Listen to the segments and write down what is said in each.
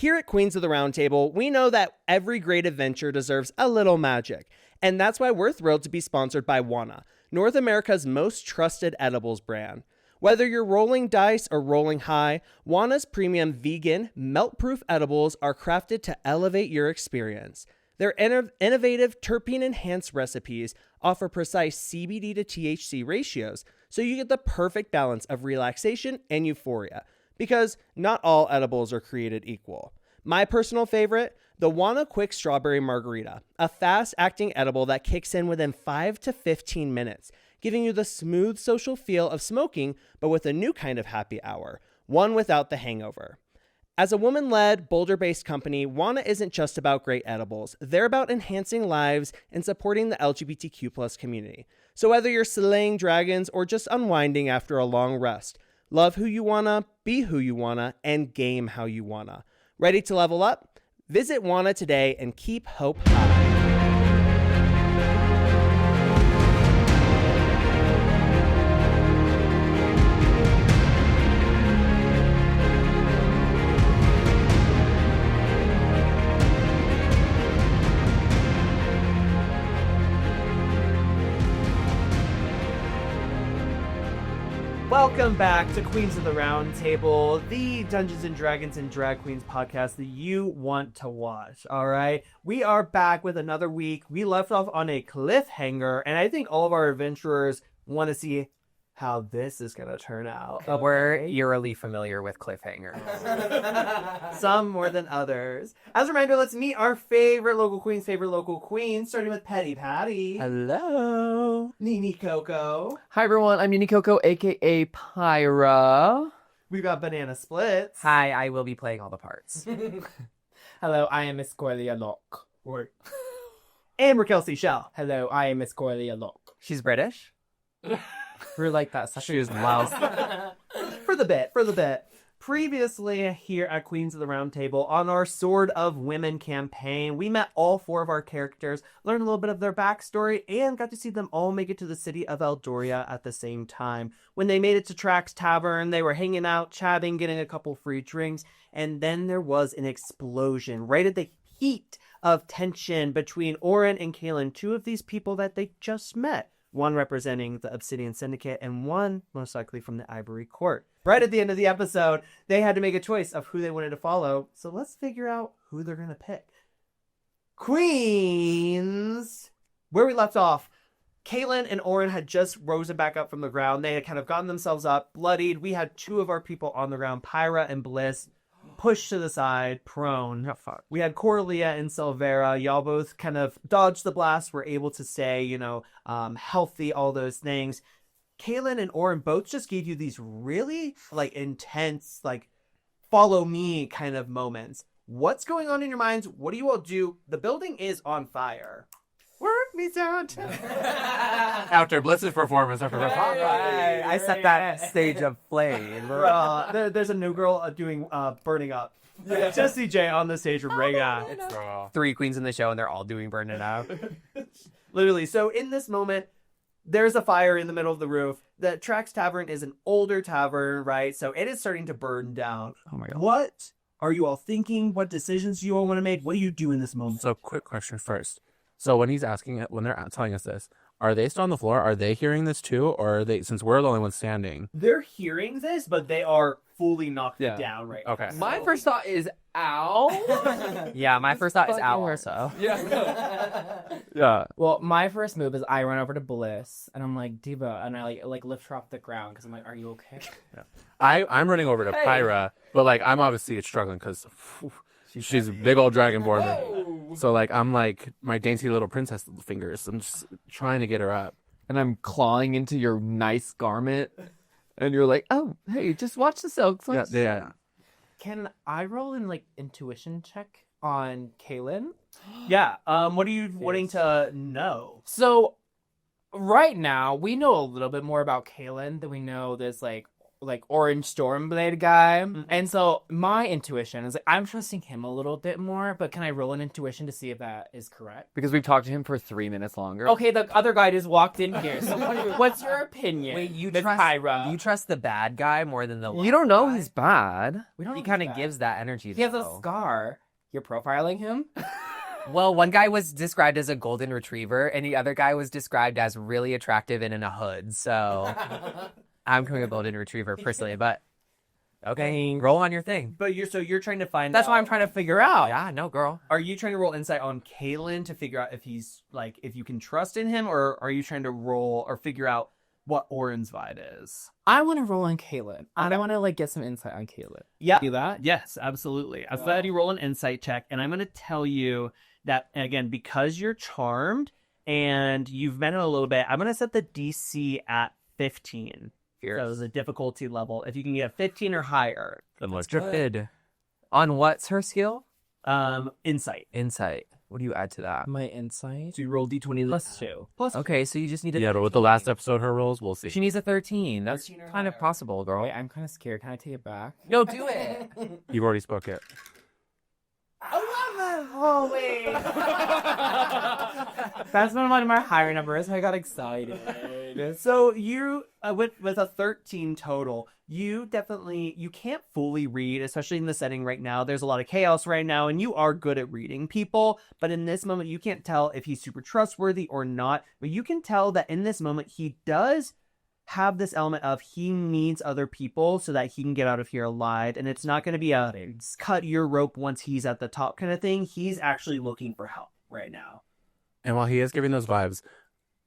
Here at Queens of the Roundtable, we know that every great adventure deserves a little magic. And that's why we're thrilled to be sponsored by Wana, North America's most trusted edibles brand. Whether you're rolling dice or rolling high, Wana's premium vegan, melt-proof edibles are crafted to elevate your experience. Their innovative terpene-enhanced recipes offer precise CBD to THC ratios, so you get the perfect balance of relaxation and euphoria, because not all edibles are created equal. My personal favorite, the Wana Quick Strawberry Margarita, a fast-acting edible that kicks in within 5 to 15 minutes, giving you the smooth social feel of smoking, but with a new kind of happy hour, one without the hangover. As a woman-led, Boulder-based company, Wana isn't just about great edibles. They're about enhancing lives and supporting the LGBTQ+ community. So whether you're slaying dragons or just unwinding after a long rest, love who you wanna, be who you wanna, and game how you wanna. Ready to level up? Visit Wana today and keep hope high. Welcome back to Queens of the Roundtable, the Dungeons and Dragons and Drag Queens podcast that you want to watch, all right? We are back with another week. We left off on a cliffhanger, and I think all of our adventurers want to see how this is going to turn out. We're eerily familiar with cliffhangers. Some more than others. As a reminder, let's meet our favorite local queens, starting with Petty Patty. Hello. Nini Coco. Hi, everyone. I'm Nini Coco, a.k.a. Pyra. We've got Banana Splits. Hi, I will be playing all the parts. Hello, I am Miss Coralia Loch. And Raquelle C. Schelle. Hello, I am Miss Coralia Loch. She's British? We're like that. She is loud. For the bit. Previously here at Queens of the Roundtable, on our Sword of Women campaign, we met all 4 of our characters, learned a little bit of their backstory, and got to see them all make it to the city of Eldoria at the same time. When they made it to Tracks Tavern, they were hanging out, chatting, getting a couple free drinks, and then there was an explosion right at the heat of tension between Oren and Kaylin, 2 of these people that they just met. One representing the Obsidian Syndicate, and one most likely from the Ivory Court. Right at the end of the episode, they had to make a choice of who they wanted to follow, so let's figure out who they're going to pick. Queens! Where we left off, Kaylin and Oren had just risen back up from the ground. They had kind of gotten themselves up, bloodied. We had 2 of our people on the ground, Pyra and Bliss, pushed to the side, prone. Oh, fuck. We had Coralia and Sylvera. Y'all both kind of dodged the blast, were able to stay, healthy, all those things. Kaylin and Oren both just gave you these really, intense, follow me kind of moments. What's going on in your minds? What do you all do? The building is on fire. Work me out. After Bliss's performance, I set that stage of flame. There's a new girl doing Burning Up. Yeah. Jessie J on the stage right now. 3 queens in the show, and they're all doing Burning Up. Literally. So in this moment, there's a fire in the middle of the roof. The Tracks Tavern is an older tavern, right? So it is starting to burn down. Oh my god. What are you all thinking? What decisions do you all want to make? What do you do in this moment? So, quick question first. So, when they're telling us this, are they still on the floor? Are they hearing this too? Or are they, since we're the only ones standing? They're hearing this, but they are fully knocked down right now. Okay. My first thought is, ow. Yeah, my first thought is Fucking ow worse. also. Yeah. Well, my first move is I run over to Bliss, and I'm like, Diva, and I like lift her off the ground, because I'm like, are you okay? Yeah. I'm running over to Pyra, but I'm obviously struggling because she's a big old dragonborn. So I'm my dainty little princess fingers. I'm just trying to get her up. And I'm clawing into your nice garment. And you're like, oh, hey, just watch the silks. Yeah. Can I roll an intuition check on Kaylin? Yeah. What are you wanting to know? So right now we know a little bit more about Kaylin than we know this orange Stormblade guy. And so my intuition is like, I'm trusting him a little bit more, but can I roll an intuition to see if that is correct? Because we've talked to him for 3 minutes longer. Okay, the other guy just walked in here. So what's your opinion? Wait, you Miss trust Pyra? you trust the bad guy more than the You don't know guy? he's bad. We don't He know kind of that. gives that energy. He has a though. scar. You're profiling him? Well, one guy was described as a golden retriever, and the other guy was described as really attractive and in a hood. So I'm going with golden retriever personally, but okay, roll on your thing. But you're trying to find That's out. what I'm trying to figure out. Yeah, no, girl. Are you trying to roll insight on Kalen to figure out if he's like if you can trust in him, or are you trying to roll or figure out what Oren's vibe is? I want to roll on Kaylin. I want to get some insight on Kaylin. Yeah. Do that? Yes, absolutely. I'm glad you roll an insight check, and I'm going to tell you that again because you're charmed and you've met him a little bit. I'm going to set the DC at 15. So the difficulty level. If you can get a 15 or higher, Then let's Good. On what's her skill? insight. Insight. What do you add to that? My insight? So you roll D20 Plus 2. Okay, so you just need a. Yeah, but with the last episode, her rolls, we'll see. She needs a 13. That's 13 or kind of higher. possible, girl. Wait, I'm kind of scared. Can I take it back? No, do it. You've already spoke it. 11! Oh, wait. That's one of my higher numbers. I got excited. So you with a 13 total, you can't fully read, especially in the setting right now. There's a lot of chaos right now, and you are good at reading people. But in this moment, you can't tell if he's super trustworthy or not. But you can tell that in this moment, he does have this element of he needs other people so that he can get out of here alive. And it's not going to be a cut your rope once he's at the top kind of thing. He's actually looking for help right now. And while he is giving those vibes,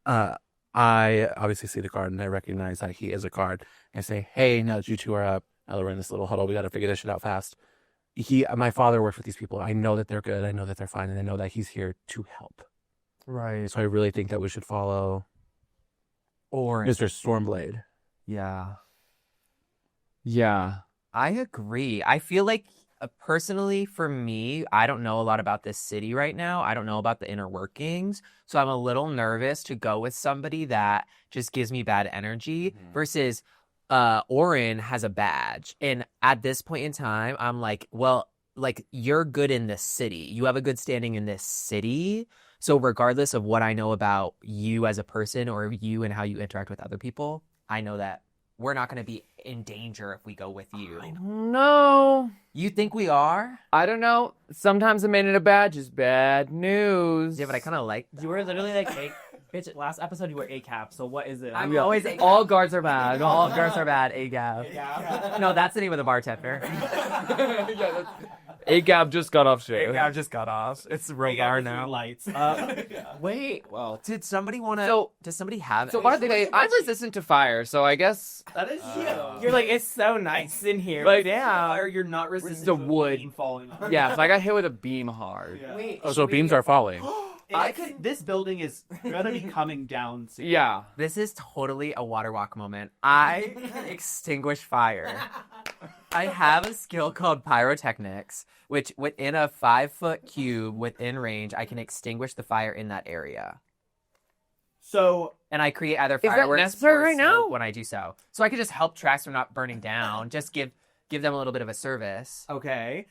I obviously see the card and I recognize that he is a card. I say, hey, now that you two are up, now that we're in this little huddle, we got to figure this shit out fast. My father works with these people. I know that they're good. I know that they're fine. And I know that he's here to help. Right. So I really think that we should follow Or Mr. Stormblade. yeah. Yeah. I agree. I feel like personally for me, I don't know a lot about this city right now. I don't know about the inner workings. So I'm a little nervous to go with somebody that just gives me bad energy versus Oren has a badge. And at this point in time, I'm like, well, like you're good in this city. You have a good standing in this city. So regardless of what I know about you as a person or you and how you interact with other people, I know that we're not going to be in danger if we go with you. No. You think we are? I don't know. Sometimes a man in a badge is bad news. Yeah, but I kind of like You were literally like, bitch, last episode you were A-cap, so what is it? I'm always A-cap. All guards are bad. All girls are bad, A-Gab. No, that's the name of the bartender. A-Gab just got off shift. A-Gab just got off. It's Rogar now. Lights. Wait, well, Did somebody want to... So- does somebody have... So why do they? I'm resistant to fire, so I guess That is you're like, it's so nice in here. Like, yeah. Or you're not resistant the to a wood. beam falling on. yeah. So I got hit with a beam hard. Wait, Oh, so beams are falling. This building is gonna be coming down soon. Yeah. This is totally a water walk moment. I can extinguish fire. I have a skill called pyrotechnics, which within a 5-foot cube within range, I can extinguish the fire in that area. So And I create either that fireworks necessary or right smoke now? when I do so. So I could just help tracks from not burning down. Just give them a little bit of a service. okay.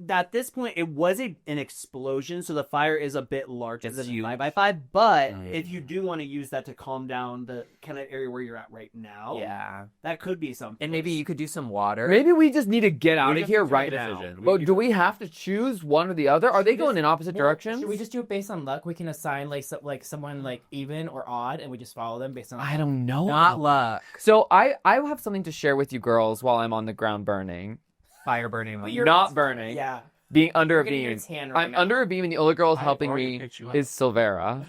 At this point, it was an explosion, so the fire is a bit larger It's than huge. 5x5. But Oh, yeah. if you do want to use that to calm down the kind of area where you're at right now, Yeah. that could be something. And maybe you could do some water. Maybe we just need to get out of just here need to right make a now. decision. We But need do to- we have to choose one or the other? Are they going in opposite directions? should we just do it based on luck? We can assign like someone like even or odd, and we just follow them based on. I don't know. Not luck. So I have something to share with you girls while I'm on the ground burning. Fire burning. Like, You're- Not burning. Yeah. Being under a You're getting your beam. tan right I'm now. under a beam, and the other girl is I helping already me picked you up. is Sylvera.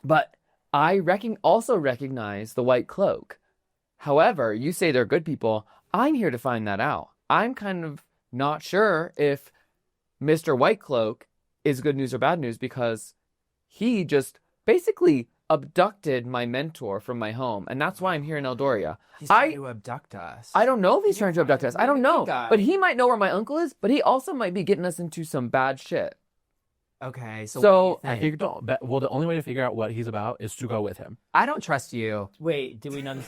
But I also recognize the white cloak. However, you say they're good people. I'm here to find that out. I'm kind of not sure if Mr. White Cloak is good news or bad news because he just basically abducted my mentor from my home, and that's why I'm here in Eldoria. He's trying to abduct us. I don't know if he's trying to abduct us. I don't know. guy. But he might know where my uncle is, but he also might be getting us into some bad shit. Okay, so, So- what do you I think? think, well, the only way to figure out what he's about is to go with him. I don't trust you. Wait, do we know?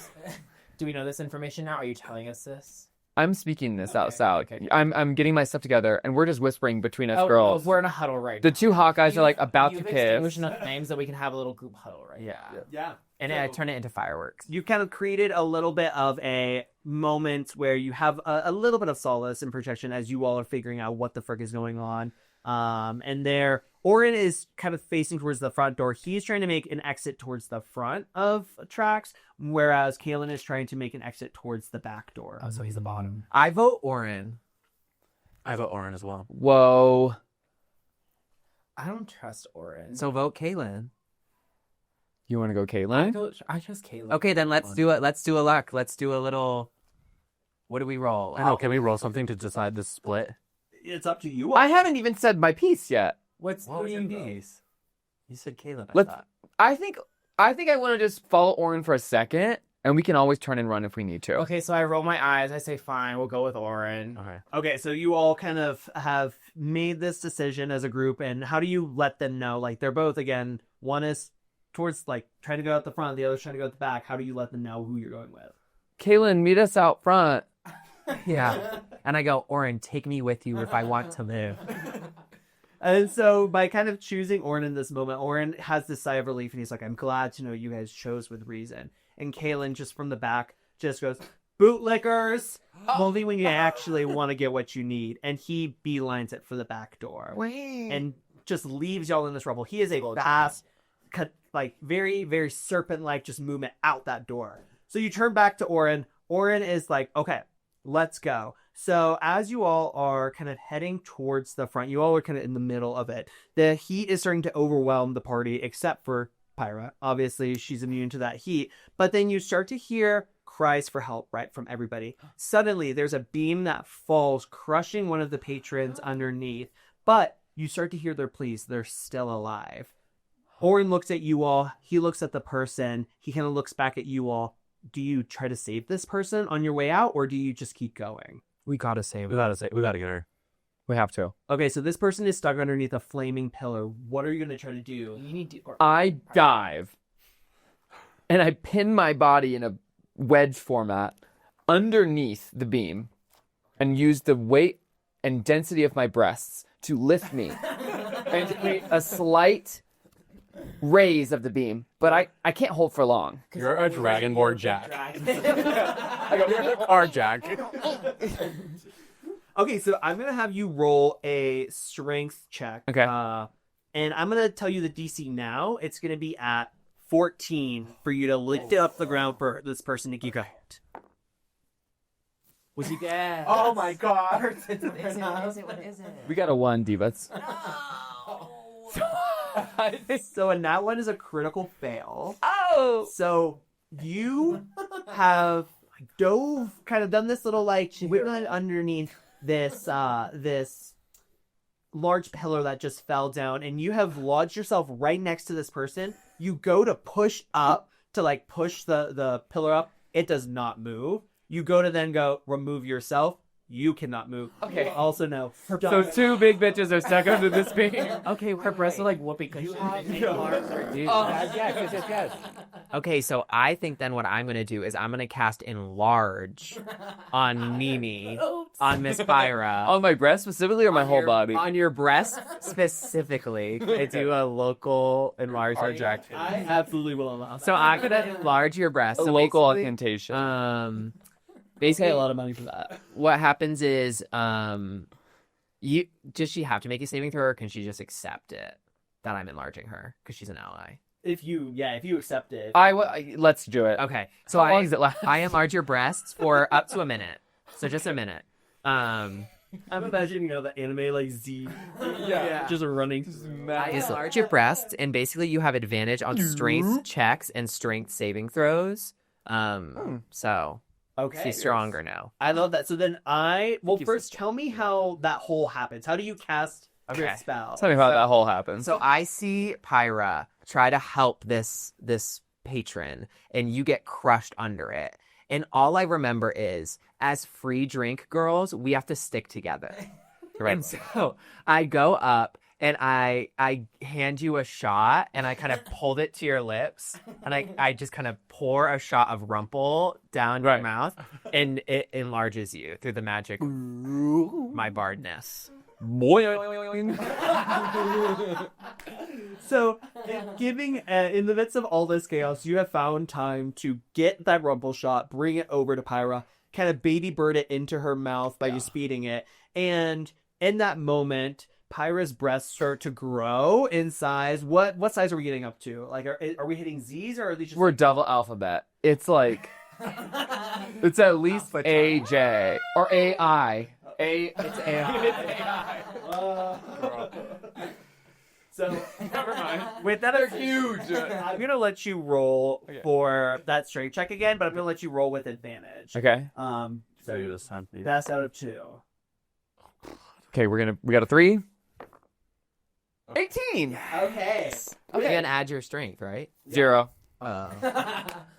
Do we know this information now? Are you telling us this? I'm speaking this out loud. okay. I'm getting my stuff together, and we're just whispering between us girls. We're in a huddle right The now. two hot guys are like about to You've kiss. extinguished enough names that we can have a little group huddle right Yeah. Yeah. And I turn it into fireworks. You kind of created a little bit of a moment where you have a little bit of solace and protection as you all are figuring out what the frick is going on. And there, Orin is kind of facing towards the front door. He's trying to make an exit towards the front of Tracks, whereas Kaylin is trying to make an exit towards the back door. Oh, so he's the bottom. I vote Orin. I vote Orin as well. Whoa. I don't trust Orin. So vote Kaylin. You want to go, Caitlin? I trust Caleb. Okay, then let's do it. Let's do a luck. Let's do a little. What do we roll? I know. Can we roll something to decide this split? It's up to you. I haven't even said my piece yet. What was your piece? You said Kaylin. Let's- thought. I think I want to just follow Orin for a second, and we can always turn and run if we need to. Okay, so I roll my eyes. I say, fine, we'll go with Orin. Okay. Okay, so you all kind of have made this decision as a group, and how do you let them know? Like, they're both, again, one is towards, like, trying to go out the front, the other's trying to go at the back. How do you let them know who you're going with? Kaylin, meet us out front. Yeah. And I go, Orin, take me with you if I want to live. And so by kind of choosing Orin in this moment, Orin has this sigh of relief, and he's like, I'm glad to know you guys chose with reason. And Kaylin, just from the back, just goes, bootlickers! Only when you actually want to get what you need. And he beelines it for the back door. And just leaves y'all in this rubble. He is a fast, like, very, very serpent-like just movement out that door. So you turn back to Orin. Orin is like, okay, let's go. So as you all are kind of heading towards the front, you all are kind of in the middle of it. The heat is starting to overwhelm the party, except for Pyra. Obviously, she's immune to that heat. But then you start to hear cries for help, right, from everybody. Suddenly, there's a beam that falls, crushing one of the patrons underneath. But you start to hear their pleas. They're still alive. Orin looks at you all. He looks at the person. He kind of looks back at you all. Do you try to save this person on your way out, or do you just keep going? We gotta save We gotta get her. We have to. Okay, so this person is stuck underneath a flaming pillar. What are you going to try to do? You need to. Or, I dive, and I pin my body in a wedge format underneath the beam, and use the weight and density of my breasts to lift me and to create a slight raise of the beam. But I can't hold for long. You're a Dragonborn Jack. You're a car Jack. Okay, so I'm going to have you roll a strength check. Okay. And I'm going to tell you the DC now. It's going to be at 14 for you to lift it up the ground for this person to keep out. Was he dead? Oh my god. What is it? What is it? We got a 1, Divas. So, and that one is a critical fail. Oh! So you have done this little like wiggle underneath this this large pillar that just fell down, and you have lodged yourself right next to this person. You go to push up to like push the pillar up. It does not move. You go to then go remove yourself. You cannot move. Okay. Also no. So 2 big bitches are stuck under this beam. okay, her breasts are like whoopee cushions. Yes. Okay, so I think then what I'm gonna do is I'm gonna cast Enlarge on Nini, on Miss Pyra. On my breast specifically, or my whole body? On your breast specifically. I do a local enlarge Jack. I absolutely will allow. So I'm gonna enlarge your breast. A So local basically, incantation. basically a lot of money for that. what happens is does she have to make a saving throw, or can she just accept it that I'm enlarging her because she's an ally? If you accept it. Let's do it. Okay, so How long does it last? I enlarge your breasts for up to a minute, so just a minute. I'm imagining, the anime like Z. Yeah. Just running. I enlarge your breasts, and basically you have advantage on strength checks and strength saving throws. So Okay. she's stronger now. I love that. So then first tell me how that hole happens. How do you cast your Okay. spell? Tell me how that whole happens. So I see Pyra try to help this patron, and you get crushed under it. And all I remember is, as free drink girls, we have to stick together. Right. And so I go up and I hand you a shot, and I kind of hold it to your lips, and I just kind of pour a shot of Rumple down your mouth, and it enlarges you through the magic of my bardness. So, in the midst of all this chaos, you have found time to get that rumble shot, bring it over to Pyra, kind of baby bird it into her mouth by just feeding it. And in that moment, Pyra's breasts start to grow in size. What size are we getting up to? Like, are we hitting Z's or are these just... We're double alphabet. It's like, it's at least AJ or AI. It's AI. So, never mind. With that, they're huge. I'm going to let you roll for that strength check again, but I'm going to let you roll with advantage. Okay. So you this time, please. Best out of 2. Okay, we got a 3. 18. Okay. You can add your strength, right? 0.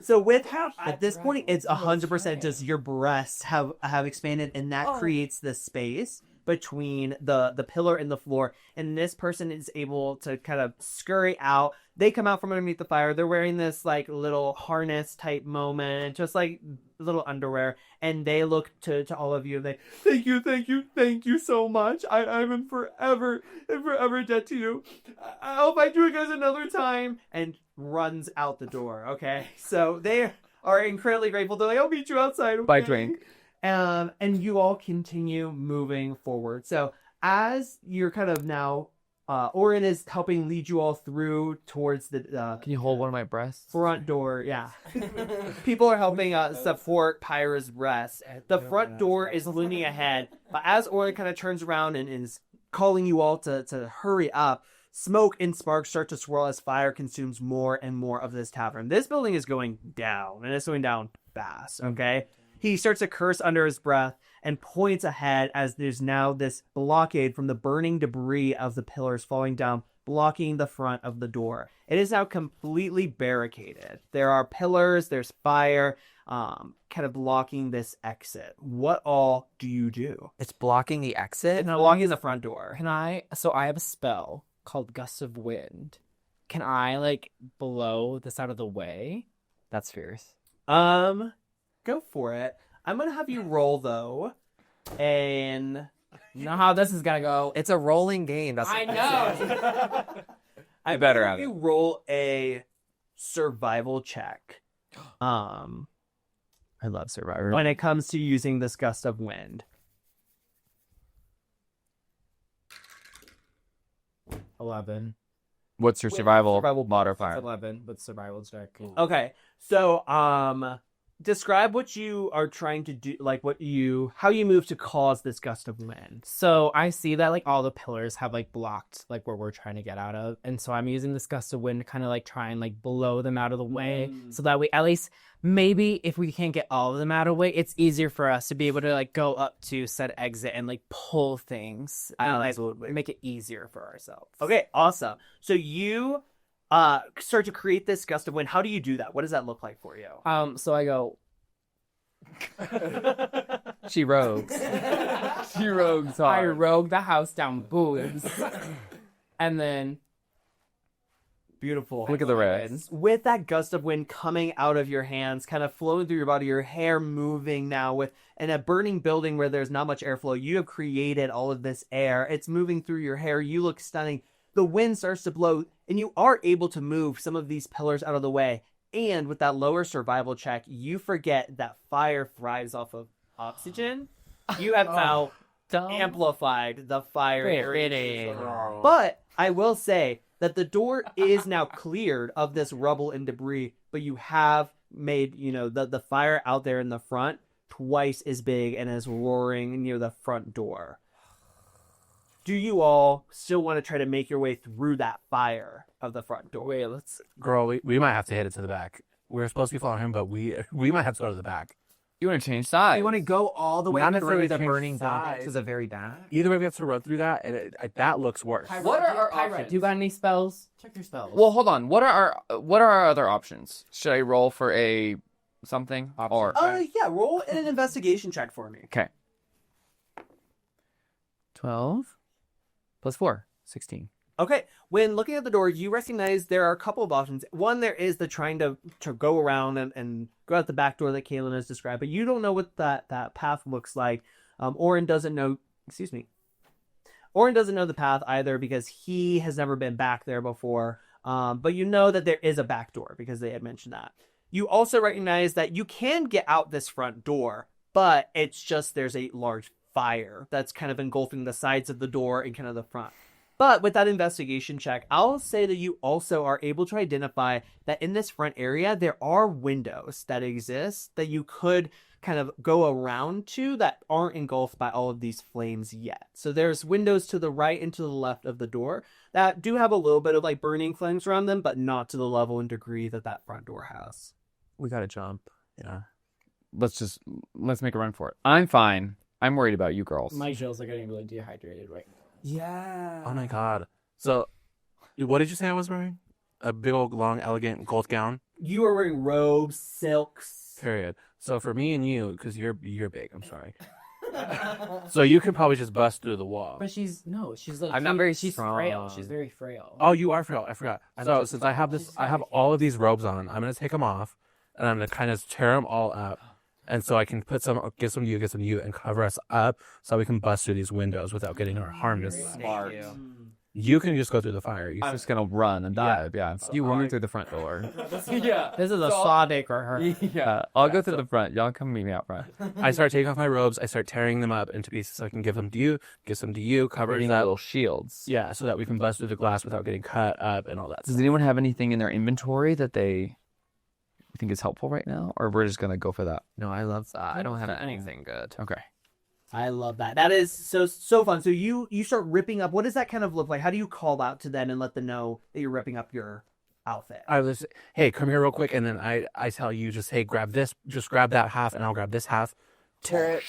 So at this point, it's 100% just your breasts have expanded, and that creates the space between the pillar and the floor, and this person is able to kind of scurry out. They come out from underneath the fire. They're wearing this like little harness type moment, just like little underwear, and they look to all of you. They thank you so much. I'm forever debt to you. I'll find you guys another time, and runs out the door. Okay, so they are incredibly grateful. They're like, I'll meet you outside. Okay? Bye, Twink. And you all continue moving forward. So as you're kind of now, Orin is helping lead you all through towards the Can you hold one of my breasts? front door. Yeah. People are helping support Pyra's breast. The front door is looming ahead. But as Orin kind of turns around and is calling you all to hurry up, smoke and sparks start to swirl as fire consumes more and more of this tavern. This building is going down, and it's going down fast, okay? He starts to curse under his breath and points ahead as there's now this blockade from the burning debris of the pillars falling down, blocking the front of the door. It is now completely barricaded. There are pillars, there's fire, kind of blocking this exit. What all do you do? It's blocking the exit. It's blocking the front door. I have a spell called Gust of Wind. Can I like blow this out of the way? That's fierce. Go for it. I'm gonna have you roll though, and You know how this is gonna go. It's a rolling game. That's I know. I better have you roll a survival check. I love Survivor. When it comes to using this gust of wind. 11. What's your survival survival modifier? 11, but survival check. Okay, so describe what you are trying to do, like how you move to cause this gust of wind. So I see that like all the pillars have like blocked like where we're trying to get out of, and so I'm using this gust of wind to kind of like try and like blow them out of the way, so that way at least maybe if we can't get all of them out of the way, it's easier for us to be able to like go up to said exit and like pull things, like make it easier for ourselves. Okay, awesome. So you start to create this gust of wind. How do you do that? What does that look like for you? So I go. She rogues. She rogues I hard. rogue the house down boobs, and then Beautiful. Look at the reds. With that gust of wind coming out of your hands, kind of flowing through your body, your hair moving now in a burning building where there's not much airflow, you have created all of this air. It's moving through your hair. You look stunning. The wind starts to blow, and you are able to move some of these pillars out of the way. And with that lower survival check, you forget that fire thrives off of oxygen. You have now amplified the fire. But I will say that the door is now cleared of this rubble and debris, but you have made, the fire out there in the front twice as big and as roaring near the front door. Do you all still want to try to make your way through that fire of the front door? wait, let's. Girl, we might have to hit it to the back. We're supposed to be following him, but we might have to go to the back. You want to change sides? You want to go all the way Not through necessarily the change burning sides. building to the very back? Either way, we have to run through that, and that looks worse. What are our options? Do you got any spells? Check your spells. Well, hold on. What are our other options? Should I roll for a something or? Yeah, roll an investigation check for me. Okay. 12 plus 4. 16. Okay, when looking at the door, you recognize there are a couple of options. One, there is the trying to go around and go out the back door that Kaylin has described, but you don't know what that path looks like. Oren doesn't know, Oren doesn't know the path either because he has never been back there before, but you know that there is a back door because they had mentioned that. You also recognize that you can get out this front door, but it's just there's a large fire that's kind of engulfing the sides of the door and kind of the front. But with that investigation check, I'll say that you also are able to identify that in this front area, there are windows that exist that you could kind of go around to that aren't engulfed by all of these flames yet. So there's windows to the right and to the left of the door that do have a little bit of like burning flames around them, but not to the level and degree that that front door has. We gotta jump. Yeah. Let's make a run for it. I'm fine. I'm worried about you girls. My gills are getting really dehydrated right now. Yeah. Oh my god. So, what did you say I was wearing? A big old, long, elegant gold gown? You are wearing robes, silks. Period. So for me and you, because you're big, I'm sorry. So you could probably just bust through the wall. But she's like I'm not very she's strong. frail. She's very frail. Oh, you are frail. I forgot. So since I have all of these robes on, I'm gonna take them off, and I'm gonna kind of tear them all up, and so I can give some to you, and cover us up so we can bust through these windows without getting our harmed. Smart. You can just go through the fire. I'm just gonna run and dive. Yeah. You run through the front door. Yeah. This is a saw day for her. Yeah. I'll go through the front. Y'all come meet me out front. I start taking off my robes. I start tearing them up into pieces so I can give them to you, cover Creating that. little shields. Yeah, so that we can bust through the glass without getting cut up and all that Does stuff. anyone have anything in their inventory that they think is helpful right now, or we're just gonna go for that? No, I love that. I don't have anything good. Okay. I love that. That is so fun. So you start ripping up. What does that kind of look like? How do you call out to them and let them know that you're ripping up your outfit? Hey, come here real quick, and then I tell you, just hey, grab this, just grab that half, and I'll grab this half. Tear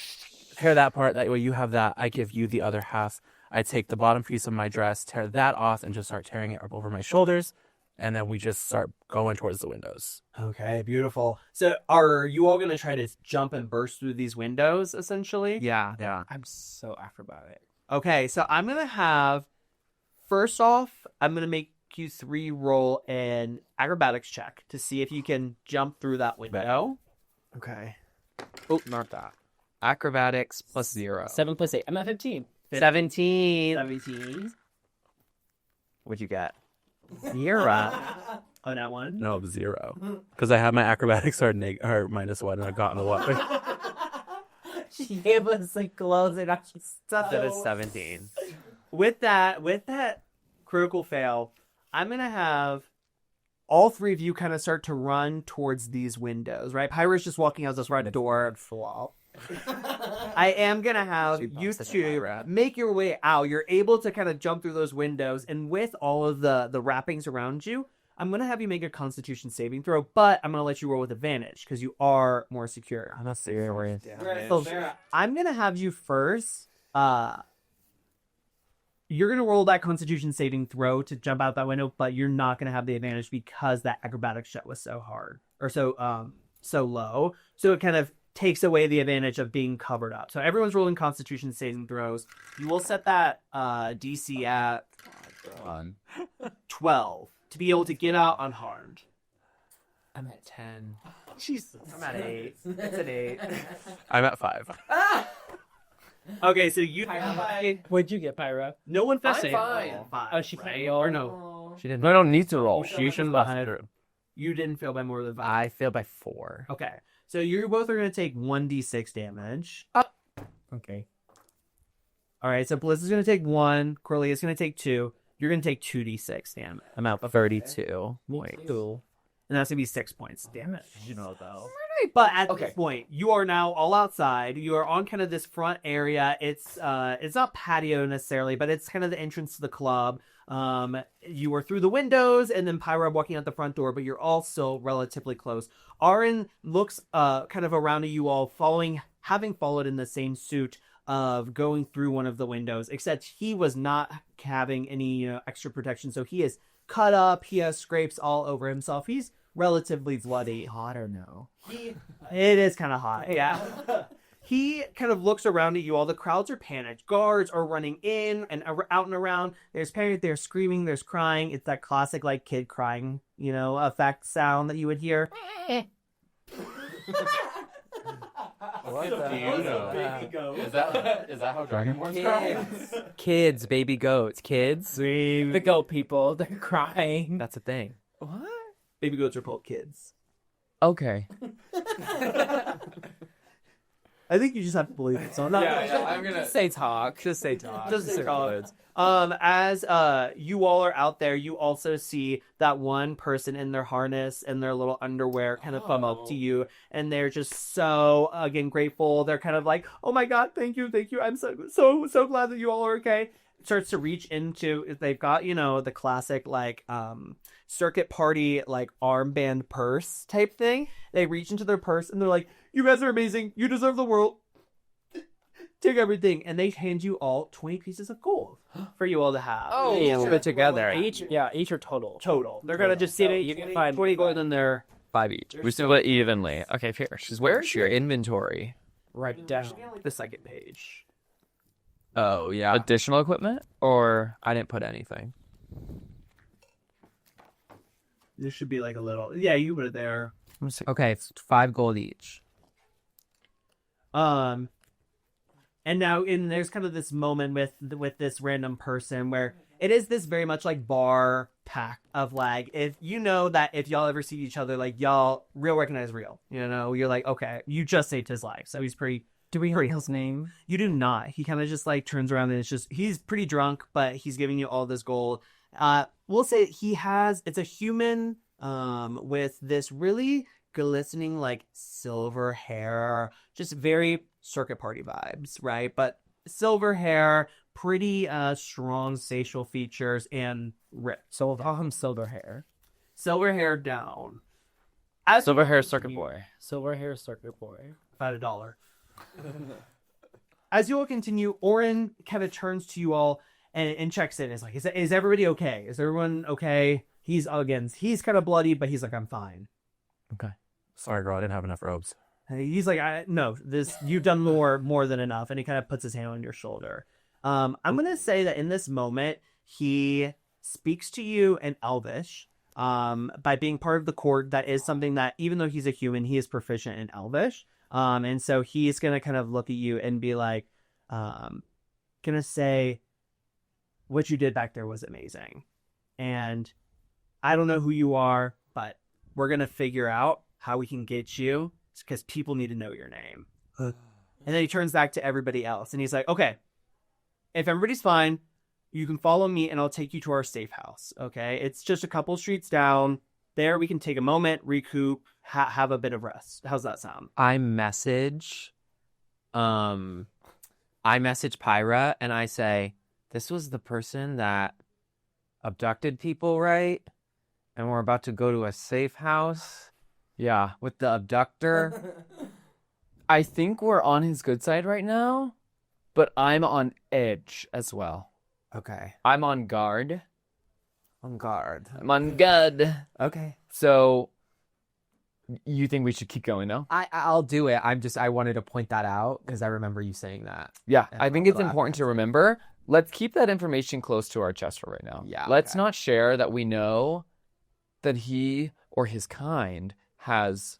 that part. That way you have that. I give you the other half. I take the bottom piece of my dress, tear that off, and just start tearing it up over my shoulders. And then we just start going towards the windows. Okay, beautiful. So are you all going to try to jump and burst through these windows, essentially? Yeah. I'm so acrobatic. Okay, so I'm going to have, first off, I'm going to make you 3 roll an acrobatics check to see if you can jump through that window. Okay. Oh, not that. Acrobatics plus 0. 7 plus 8. I'm at 15. 17. What'd you get? 0. On that one? No, 0. Because I have my acrobatics are -1, and I got in the water. She gave us like gloves and actually stuff. That is 17. With that critical fail, I'm going to have all 3 of you kind of start to run towards these windows, right? Pyra's just walking out this right door. Flop. I am going to have She you busted two my rat. make your way out. You're able to kind of jump through those windows, and with all of the wrappings around you, I'm going to have you make a Constitution saving throw, but I'm going to let you roll with advantage because you are more secure. I'm not serious. So I'm going to have you first. You're going to roll that Constitution saving throw to jump out that window, but you're not going to have the advantage because that acrobatics check was so hard or so low. So it kind of takes away the advantage of being covered up. So everyone's rolling Constitution saving throws. You will set that DC at 12 to be able to get out unharmed. I'm at 10. Jesus. I'm at 8. It's an 8. I'm at 5. Okay, so you What'd you get, Pyra? no one fell. I'm fine. Oh, she failed. Or no. She didn't. No, I don't need to roll. You shouldn't behind her. You didn't fail by more than 5. I failed by 4. Okay. So you both are going to take 1d6 damage. Okay. All right, so Bliss is going to take 1. Coralia is going to take 2. You're going to take 2d6 damage. I'm at 32. Wait. And that's going to be 6 points damage. You know, though. But at this point, you are now all outside. You are on kind of this front area. It's not patio necessarily, but it's kind of the entrance to the club. You are through the windows, and then Pyra walking out the front door, but you're all still relatively close. Aaron looks kind of around at you all, having followed in the same suit of going through one of the windows, except he was not having any extra protection, so he is cut up. He has scrapes all over himself. He's relatively bloody. Hot or no? It is kind of hot, yeah. he kind of looks around at you all. The crowds are panicked. Guards are running in and out and around. There's panic, there's screaming, there's crying. It's that classic, like, kid crying, effect sound that you would hear. What do you know? Is that how Dragonborn's cry? Kids, baby goats, kids. The goat people, they're crying. That's a thing. What? Baby goats are called kids. Okay. I think you just have to believe it. So I'm not. I'm gonna Just say talk. Just say talk. Just say talk. As you all are out there, you also see that one person in their harness and their little underwear kind of come up to you, and they're just so again grateful. They're kind of like, "Oh my God, thank you. I'm so glad that you all are okay." Starts to reach into. They've got the classic like circuit party like armband purse type thing. They reach into their purse and they're like, "You guys are amazing. You deserve the world. Take everything." And they hand you all 20 pieces of gold for you all to have. Put together. Each are total. Total. They're gonna just see it. You can find 20 gold in there. 5 each. We split evenly. Okay, fair. Where's your inventory? right down. Should be on like the second page. Oh, yeah. Additional equipment? Or I didn't put anything. There should be like a little. Yeah, you put it there. Okay, it's 5 gold each. And now there's kind of this moment with this random person where it is this very much like bar pack of like, if you know that if y'all ever see each other, like y'all real recognize real, you're like, okay, you just saved his life. So he's pretty. Do we hear his name? You do not. He kind of just like turns around and he's pretty drunk, but he's giving you all this gold. We'll say it's a human with this really glistening like silver hair, just very circuit party vibes, right? But silver hair, pretty strong facial features, and ripped. So we'll call him Silver Hair. Silver hair down. Silver Hair Circuit Boy? Silver Hair Circuit Boy. About $1. As you all continue, Oren kind of turns to you all and checks in. Is like, is everybody okay? Is everyone okay? He's kind of bloody, but he's like, I'm fine. Okay. Sorry, girl, I didn't have enough robes. And he's like, no, you've done more than enough. And he kind of puts his hand on your shoulder. I'm gonna say that in this moment, he speaks to you in Elvish. By being part of the court, that is something that even though he's a human, he is proficient in Elvish. And so he's gonna kind of look at you and be like, gonna say, what you did back there was amazing. And I don't know who you are, but we're gonna figure out how we can get you, because people need to know your name. And then he turns back to everybody else and he's like, okay, if everybody's fine, you can follow me and I'll take you to our safe house. Okay. It's just a couple streets down. There we can take a moment, recoup, have a bit of rest. How's that sound? I message Pyra and I say, this was the person that abducted people, right? And we're about to go to a safe house. Yeah. With the abductor. I think we're on his good side right now, but I'm on edge as well. Okay. I'm on guard. On guard. I'm on guard. Okay. So, you think we should keep going now? I'll do it. I wanted to point that out because I remember you saying that. Yeah, And I think it's glad. important to remember. Let's keep that information close to our chest for right now. Yeah, Let's okay. not share that we know that he or his kind has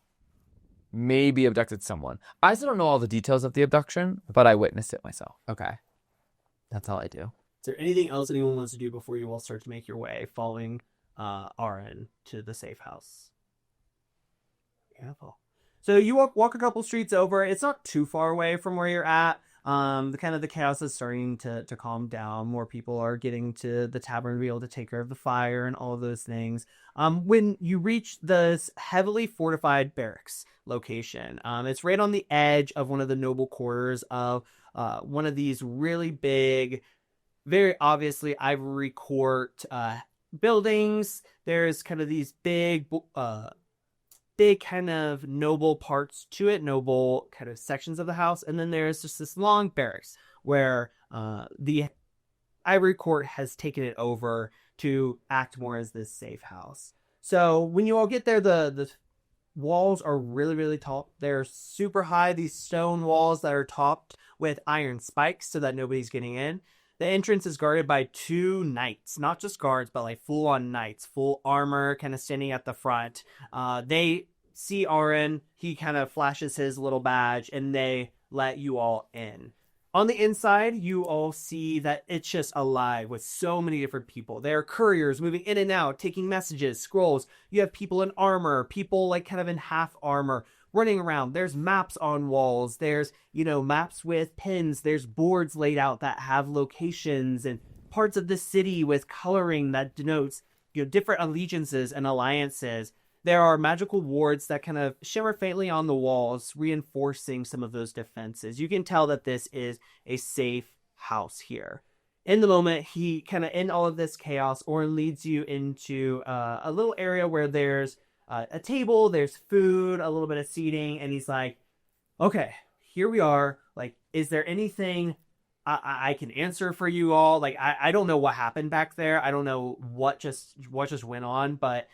maybe abducted someone. I still don't know all the details of the abduction, but I witnessed it myself. Okay. That's all I do. Is there anything else anyone wants to do before you all start to make your way following Aaron to the safe house? Beautiful. So you walk a couple streets over. It's not too far away from where you're at. The chaos is starting to calm down. More people are getting to the tavern to be able to take care of the fire and all of those things. When you reach this heavily fortified barracks location, it's right on the edge of one of the noble quarters of one of these really big, very obviously ivory court buildings. There's kind of these big kind of noble parts to it, noble kind of sections of the house. And then there's just this long barracks where the Ivory Court has taken it over to act more as this safe house. So when you all get there, the walls are really, really tall. They're super high, these stone walls that are topped with iron spikes so that nobody's getting in. The entrance is guarded by 2 knights, not just guards, but like full-on knights, full armor, kind of standing at the front. They see Aaron, he kind of flashes his little badge, and they let you all in. On the inside, you all see that it's just alive with so many different people. There are couriers moving in and out, taking messages, scrolls. You have people in armor, people like kind of in half armor, running around. There's maps on walls. There's, maps with pins. There's boards laid out that have locations and parts of the city with coloring that denotes, different allegiances and alliances. There are magical wards that kind of shimmer faintly on the walls, reinforcing some of those defenses. You can tell that this is a safe house here. In the moment, he kind of, in all of this chaos, Orin leads you into a little area where there's a table, there's food, a little bit of seating, and he's like, okay, here we are. Like, is there anything I can answer for you all? Like, I don't know what happened back there. I don't know what just went on, but,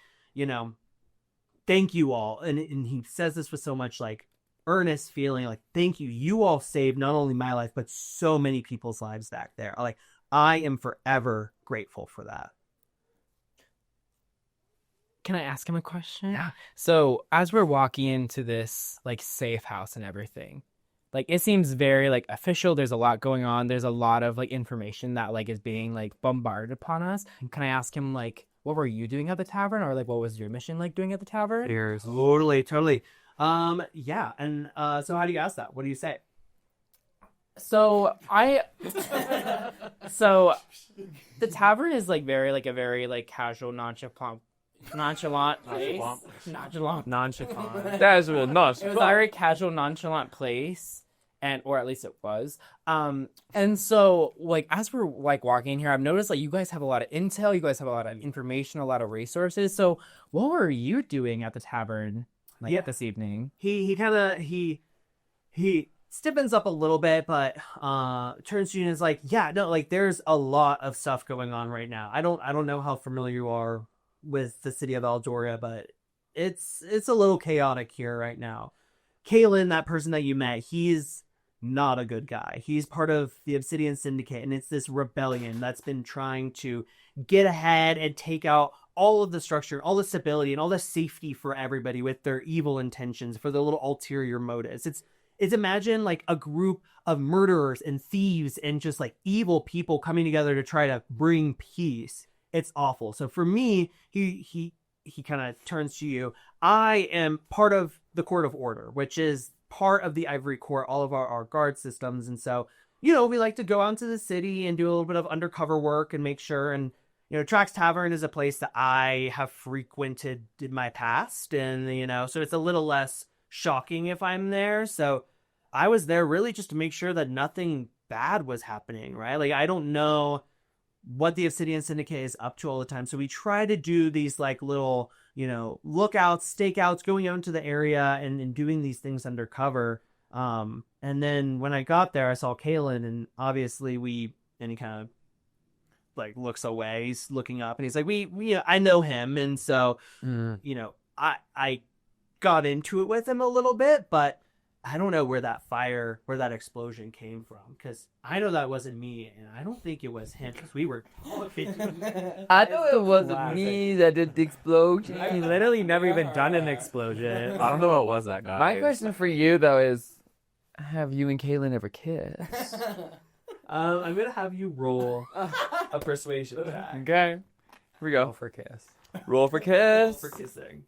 thank you all. And he says this with so much, like, earnest feeling, like, thank you. You all saved not only my life, but so many people's lives back there. Like, I am forever grateful for that. Can I ask him a question? Yeah. So as we're walking into this like safe house and everything, like it seems very like official. There's a lot going on. There's a lot of like information that like is being like bombarded upon us. Can I ask him like, what were you doing at the tavern, or like what was your mission like doing at the tavern? Totally. Yeah. And so how do you ask that? What do you say? So so the tavern is like very like a very like casual, nonchalant place. Nonchalant. That's really nice. It was a very casual, nonchalant place, or at least it was. And so like as we're like walking here, I've noticed like you guys have a lot of intel, you guys have a lot of information, a lot of resources. So what were you doing at the tavern this evening? He kind of he stiffens up a little bit, but turns to you and is like, yeah, no, like there's a lot of stuff going on right now. I don't know how familiar you are with the city of Eldoria, but it's a little chaotic here right now. Kalen, that person that you met, he's not a good guy. He's part of the Obsidian Syndicate, and it's this rebellion that's been trying to get ahead and take out all of the structure, all the stability, and all the safety for everybody with their evil intentions, for their little ulterior motives. It's imagine like a group of murderers and thieves and just like evil people coming together to try to bring peace. It's awful. So for me, he kind of turns to you. I am part of the Court of Order, which is part of the Ivory Court, all of our guard systems. And so, we like to go out into the city and do a little bit of undercover work and make sure. And, Tracks Tavern is a place that I have frequented in my past. And, so it's a little less shocking if I'm there. So I was there really just to make sure that nothing bad was happening, right? Like, I don't know what the Obsidian Syndicate is up to all the time. So we try to do these like little, lookouts, stakeouts, going out into the area and doing these things undercover. And then when I got there, I saw Kalen, and obviously and he kind of like looks away. He's looking up and he's like, I know him. And so, I got into it with him a little bit, but I don't know where that explosion came from, because I know that wasn't me, and I don't think it was him, because we were talking. I know it wasn't me that did the explosion. He literally never even done an explosion. I don't know what was that guy. My question for you though is, have you and Kaylin ever kissed? I'm gonna have you roll a persuasion attack. Okay. Here we go. Go for a kiss. Roll for kiss. For kissing.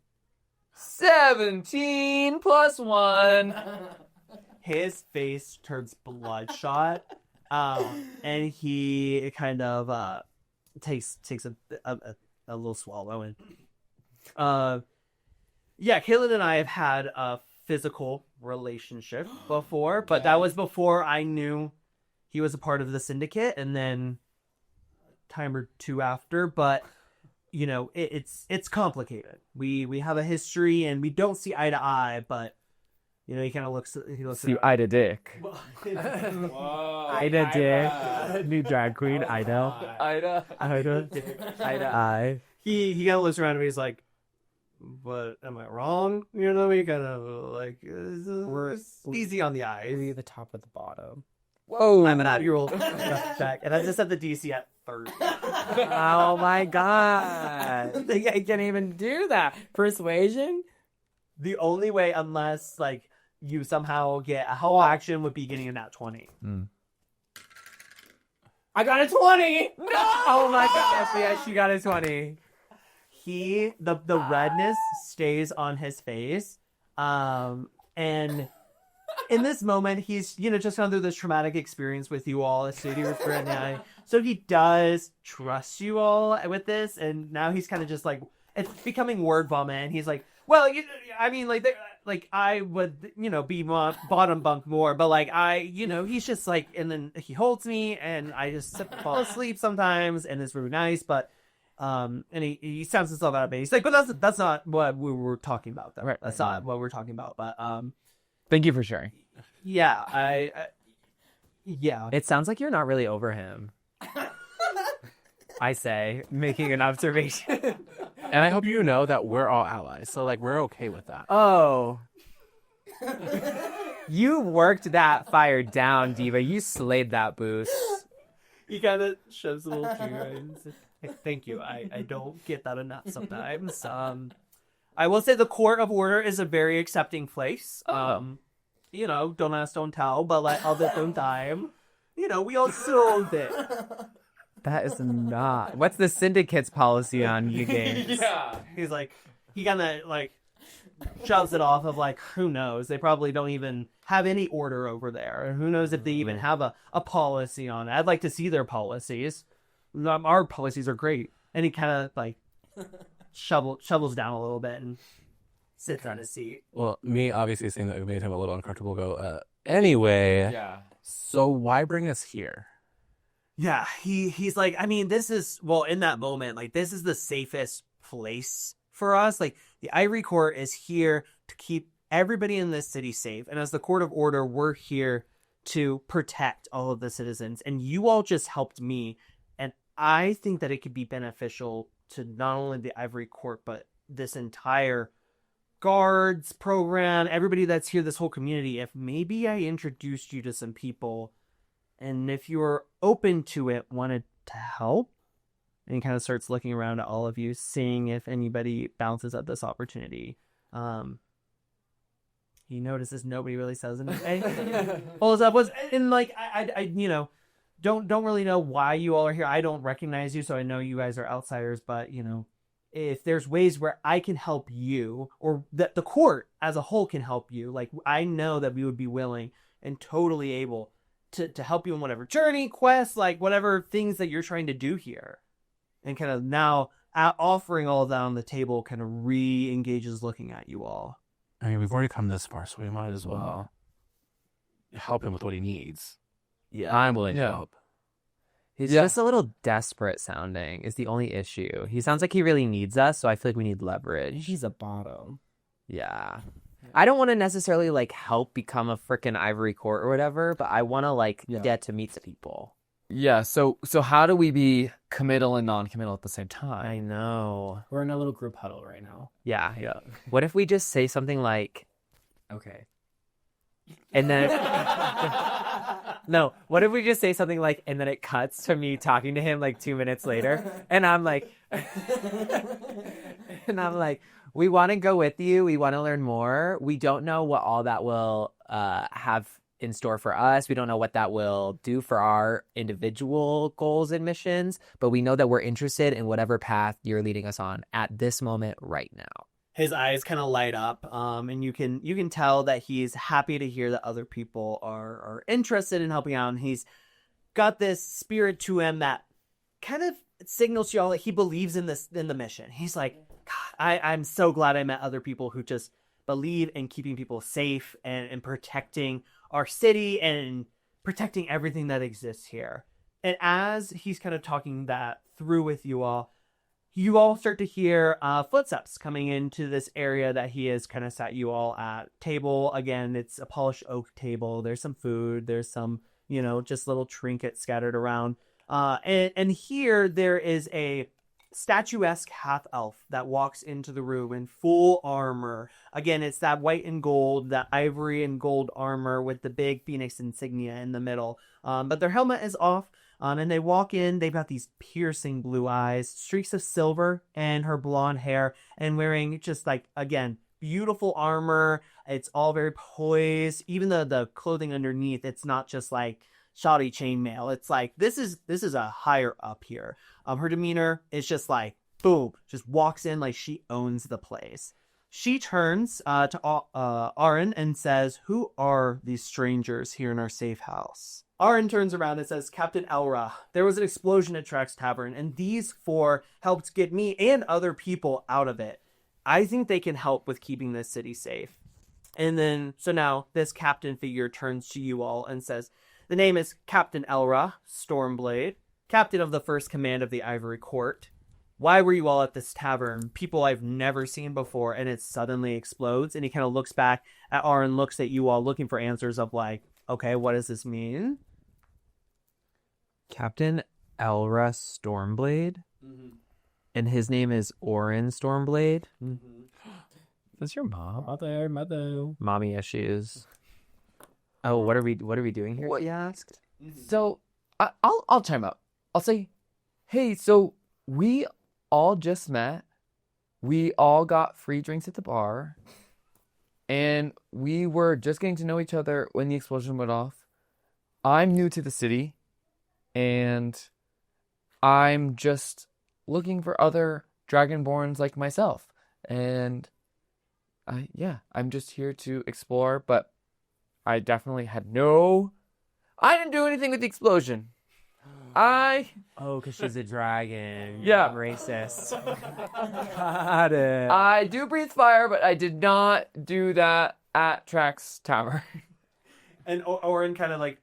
17 plus 1. His face turns bloodshot, and he kind of takes a little swallow, and Kaylin and I have had a physical relationship before, but that was before I knew he was a part of the syndicate, and then time or two after, but it's complicated. We have a history, and we don't see eye to eye, but he kind of looks. He looks. See, Ida Dick. Ida Dick, new drag queen. Ida. Ida. Ida. Ida. I. He kind of looks around and he's like, but am I wrong? You know, we gotta like it's easy on the eyes. Maybe the top or the bottom. Whoa. I'm an at-your-old check, and I just have the DC at 30. Oh my god. I can't even do that. Persuasion? The only way, unless like you somehow get a whole action, would be getting a nat 20. I got a 20! No! Oh my gosh, yeah, she got a 20. The redness stays on his face, and in this moment, he's, just gone through this traumatic experience with you all, a city with Brittany. So he does trust you all with this, and now he's kind of just like, it's becoming word vomit, and he's like, well, I would, be bottom bunk more, but he's just like, and then he holds me, and I just fall asleep sometimes, and it's really nice, but, and he sounds himself out, but he's like, but that's not what we were talking about, though. Right, that's not what we're talking about, but, Thank you for sharing. yeah, yeah. It sounds like you're not really over him. I say, making an observation. And I hope you know that we're all allies. So, like, we're okay with that. Oh. You worked that fire down, Diva. You slayed that boost. He kind of shoves a little tear and says, "Hey, thank you. I don't get that enough sometimes. I will say the Court of Order is a very accepting place. Don't ask, don't tell, but like all the same time, we all solved it. That is not. What's the syndicate's policy on you games? Yeah. He's like, he kind of like shoves it off of like, who knows? They probably don't even have any order over there. Who knows if they even have a policy on it? I'd like to see their policies. Our policies are great. And he kind of like shovels down a little bit and sits on his seat. Well, me obviously saying that made him a little uncomfortable. Anyway. Yeah. So why bring us here? Yeah, he's like, I mean, this is, well, in that moment, like, this is the safest place for us. Like, the Ivory Court is here to keep everybody in this city safe. And as the Court of Order, we're here to protect all of the citizens. And you all just helped me. And I think that it could be beneficial to not only the Ivory Court, but this entire guards program, everybody that's here, this whole community. If maybe I introduced you to some people, and if you were open to it, wanted to help, and he kind of starts looking around at all of you, seeing if anybody bounces at this opportunity. He notices nobody really says anything. Follows up was, and like I don't really know why you all are here. I don't recognize you, so I know you guys are outsiders. But if there's ways where I can help you, or that the court as a whole can help you, like I know that we would be willing and totally able to help you in whatever journey, quest, like whatever things that you're trying to do here. And kind of now offering all of that on the table kind of re-engages looking at you all. I mean, we've already come this far, so we might as well help him with what he needs. Yeah. I'm willing to help. He's just a little desperate sounding is the only issue. He sounds like he really needs us, so I feel like we need leverage. He's a bottom. Yeah. I don't want to necessarily like help become a freaking Ivory Court or whatever, but I want to get to meet the people. Yeah, so how do we be committal and non-committal at the same time? I know. We're in a little group huddle right now. Yeah. What if we just say something like, okay. And then no, what if we just say something like, and then it cuts to me talking to him like 2 minutes later, and I'm like we want to go with you. We want to learn more. We don't know what all that will have in store for us. We don't know what that will do for our individual goals and missions, but we know that we're interested in whatever path you're leading us on at this moment right now. His eyes kind of light up, and you can tell that he's happy to hear that other people are interested in helping out, and he's got this spirit to him that kind of signals to y'all that he believes in the mission. He's like, God, I'm so glad I met other people who just believe in keeping people safe and protecting our city and protecting everything that exists here. And as he's kind of talking that through with you all start to hear footsteps coming into this area that he has kind of sat you all at. Table, again, it's a polished oak table. There's some food. There's some, just little trinkets scattered around. And here there is a statuesque half elf that walks into the room in full armor. Again, it's that white and gold, that ivory and gold armor with the big phoenix insignia in the middle. But their helmet is off. And they walk in, they've got these piercing blue eyes, streaks of silver, and her blonde hair, and wearing just like, again, beautiful armor. It's all very poised. Even the clothing underneath, it's not just like shoddy chainmail. It's like, this is a higher up here. Her demeanor is just like, boom, just walks in like she owns the place. She turns to Aaron and says, "Who are these strangers here in our safe house?" Aaron turns around and says, "Captain Elra, there was an explosion at Tracks Tavern, and these four helped get me and other people out of it. I think they can help with keeping this city safe." And then, so now this captain figure turns to you all and says, "The name is Captain Elra Stormblade, captain of the first command of the Ivory Court. Why were you all at this tavern? People I've never seen before," and it suddenly explodes. And he kind of looks back at Aaron, looks at you all, looking for answers of like, okay, what does this mean? Captain Elra Stormblade, and his name is Orin Stormblade. That's your mom? Mother. Mommy issues. Oh, what are we doing here? What you asked? So I'll chime up. I'll say, hey, so we all just met. We all got free drinks at the bar. And we were just getting to know each other when the explosion went off. I'm new to the city. And I'm just looking for other Dragonborns like myself. And I'm just here to explore, but I definitely had I didn't do anything with the explosion. Oh, because she's a dragon. Yeah. Racist. Got it. I do breathe fire, but I did not do that at Tracks Tavern. And Orin kind of like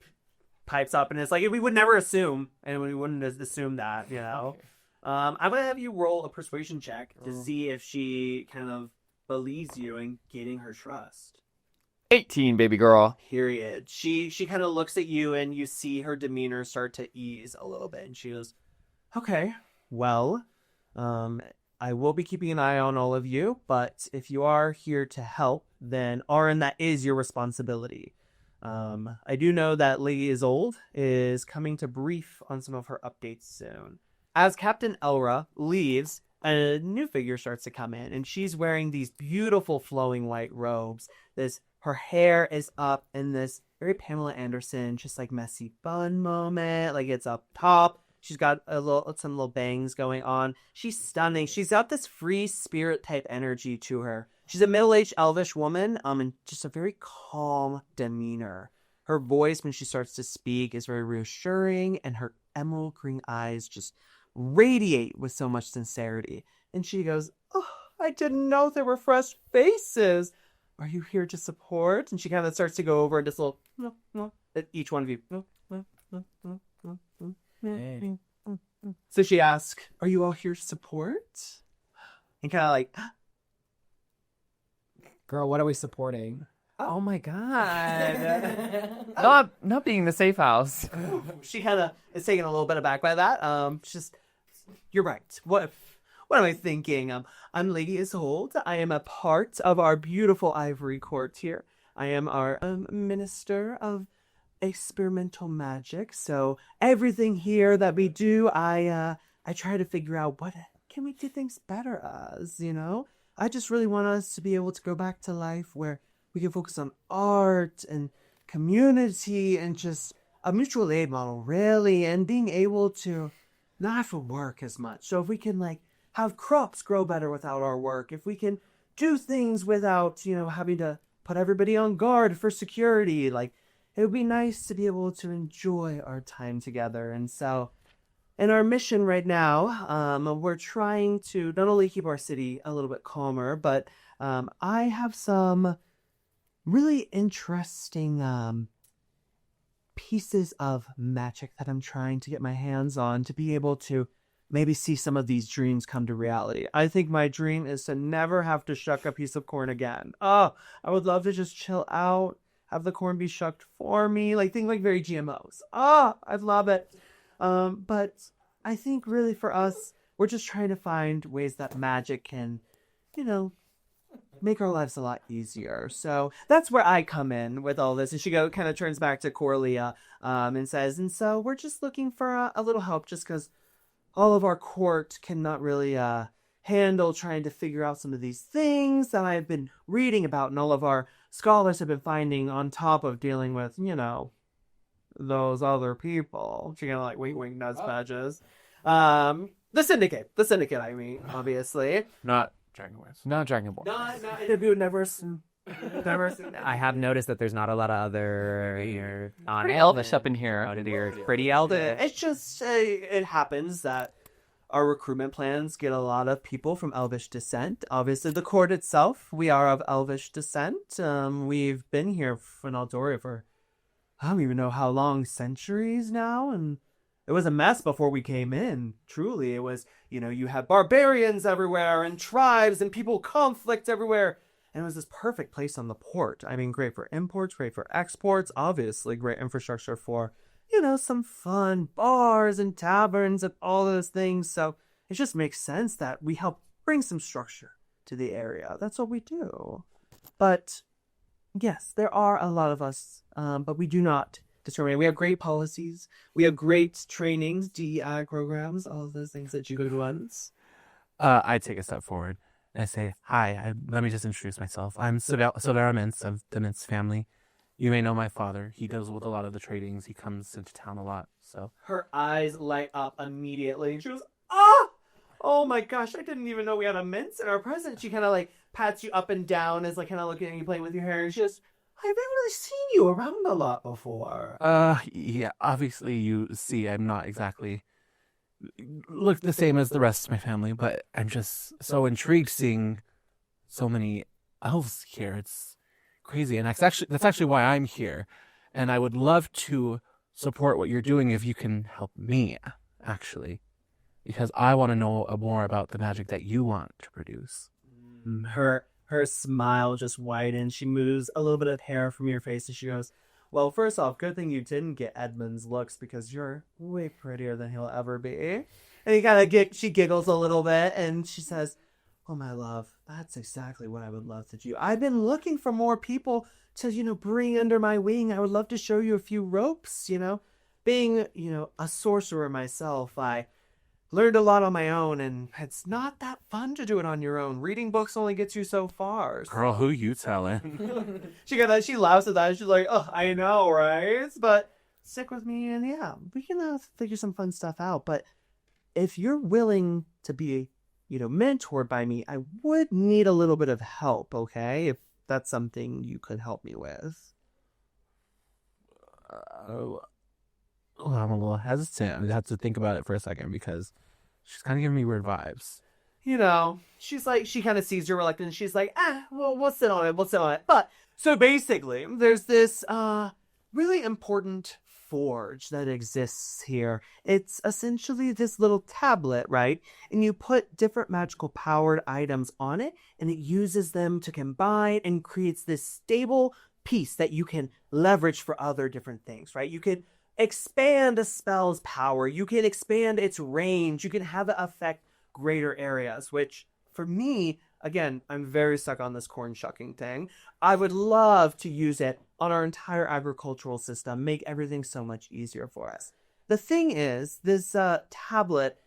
pipes up and it's like, we would never assume, and we wouldn't assume that, you know. I'm gonna have you roll a persuasion check to see if she kind of believes you and gaining her trust. 18, baby girl. Period. She kind of looks at you and you see her demeanor start to ease a little bit, and she goes, "Okay, well, I will be keeping an eye on all of you, but if you are here to help, then Aaron, that is your responsibility. I do know that Lady Isolde is coming to brief on some of her updates soon." As Captain Elra leaves, a new figure starts to come in, and she's wearing these beautiful flowing white robes. Her hair is up in this very Pamela Anderson, just like messy bun moment, like it's up top. She's got some little bangs going on. She's stunning. She's got this free spirit type energy to her. She's a middle-aged elvish woman, and just a very calm demeanor. Her voice, when she starts to speak, is very reassuring, and her emerald green eyes just radiate with so much sincerity. And she goes, "Oh, I didn't know there were fresh faces. Are you here to support?" And she kind of starts to go over this little, no, at each one of you. Hey. So she asks, "Are you all here to support?" And kind of like, Girl, what are we supporting? Oh my god. Not being the safe house. she kind of is taken a little bit aback by that. Just, you're right. What am I thinking? I'm Lady Isolde. I am a part of our beautiful Ivory Court here. I am our minister of experimental magic. So everything here that we do, I try to figure out what can we do things better as, you know? I just really want us to be able to go back to life where we can focus on art and community and just a mutual aid model, really, and being able to not have to work as much. So if we can like have crops grow better without our work, if we can do things without, you know, having to put everybody on guard for security, like it would be nice to be able to enjoy our time together. And so in our mission right now, we're trying to not only keep our city a little bit calmer, but I have some really interesting pieces of magic that I'm trying to get my hands on to be able to maybe see some of these dreams come to reality. I think my dream is to never have to shuck a piece of corn again. Oh, I would love to just chill out, have the corn be shucked for me, like things like very GMOs. Oh, I'd love it. But I think really for us, we're just trying to find ways that magic can, make our lives a lot easier. So that's where I come in with all this. And she kind of turns back to Coralia and says, and so we're just looking for a little help just because all of our court cannot really handle trying to figure out some of these things that I've been reading about and all of our scholars have been finding on top of dealing with, those other people. She kind of like wink, nudge badges. The syndicate, I mean, obviously. Not Dragonborn. Not Dragonborn. Never. I have noticed that there's not a lot of other Pretty elvish up in here. out of here. Pretty elvish. It's just, it happens that our recruitment plans get a lot of people from Elvish descent. Obviously, the court itself, we are of Elvish descent. We've been here in Eldoria for, I don't even know how long, centuries now, and it was a mess before we came in. Truly, it was, you had barbarians everywhere and tribes and people conflict everywhere. And it was this perfect place on the port. I mean, great for imports, great for exports, obviously great infrastructure for, some fun bars and taverns and all those things. So it just makes sense that we help bring some structure to the area. That's what we do. But yes, there are a lot of us, but we do not discriminate. We have great policies. We have great trainings, DEI programs, all of those things that you go to once. I take a step forward and I say, hi, let me just introduce myself. I'm Sylvera Mintz of the Mintz family. You may know my father. He deals with a lot of the tradings. He comes into town a lot. So Her eyes light up immediately. She goes, oh my gosh, I didn't even know we had a Mintz in our presence. She kind of like pats you up and down as like kind of looking at you playing with your hair. And she goes, I've never really seen you around a lot before. yeah, obviously you see I'm not exactly look the same as the rest of my family, but I'm just so intrigued seeing so many elves here. It's crazy, and that's actually why I'm here, and I would love to support what you're doing if you can help me, actually, because I want to know more about the magic that you want to produce. Her smile just widens. She moves a little bit of hair from your face and she goes, well, first off, good thing you didn't get Edmund's looks because you're way prettier than he'll ever be. And she giggles a little bit and she says, oh, my love, that's exactly what I would love to do. I've been looking for more people to, bring under my wing. I would love to show you a few ropes, Being, a sorcerer myself, I learned a lot on my own, and it's not that fun to do it on your own. Reading books only gets you so far. Girl, who you telling? She laughs at that. And she's like, oh, I know, right? But stick with me, and yeah, we can figure some fun stuff out. But if you're willing to be, mentored by me, I would need a little bit of help, okay? If that's something you could help me with. I'm a little hesitant. I have to think about it for a second because she's kind of giving me weird vibes. She's like, she kind of sees your reluctance. She's like, well, we'll sit on it. But so basically, there's this really important forge that exists here. It's essentially this little tablet, right? And you put different magical powered items on it, and it uses them to combine and creates this stable piece that you can leverage for other different things, right? You can expand a spell's power. You can expand its range. You can have it affect greater areas, which for me, again, I'm very stuck on this corn shucking thing. I would love to use it on our entire agricultural system, make everything so much easier for us. The thing is, this tablet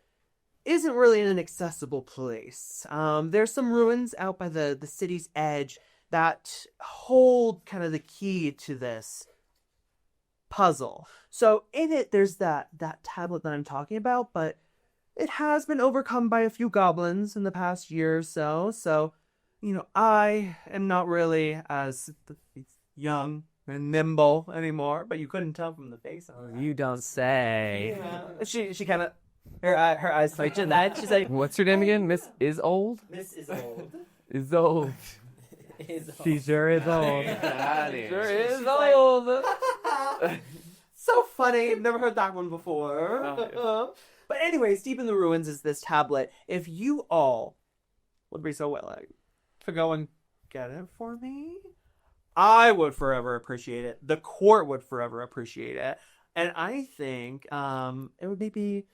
isn't really in an accessible place. There's some ruins out by the city's edge that hold kind of the key to this puzzle. So in it, there's that tablet that I'm talking about, but it has been overcome by a few goblins in the past year or so. So, I am not really as young and nimble anymore, but you couldn't tell from the face. You don't say. Yeah. She kind of, her eyes twitch at that. She's like, What's her name again? Miss is old? Miss is old. Is old. She sure is old. Sure is old. So funny. I've never heard that one before. But anyways, deep in the ruins is this tablet. If you all would be so willing to go and get it for me, I would forever appreciate it. The court would forever appreciate it. And I think it would maybe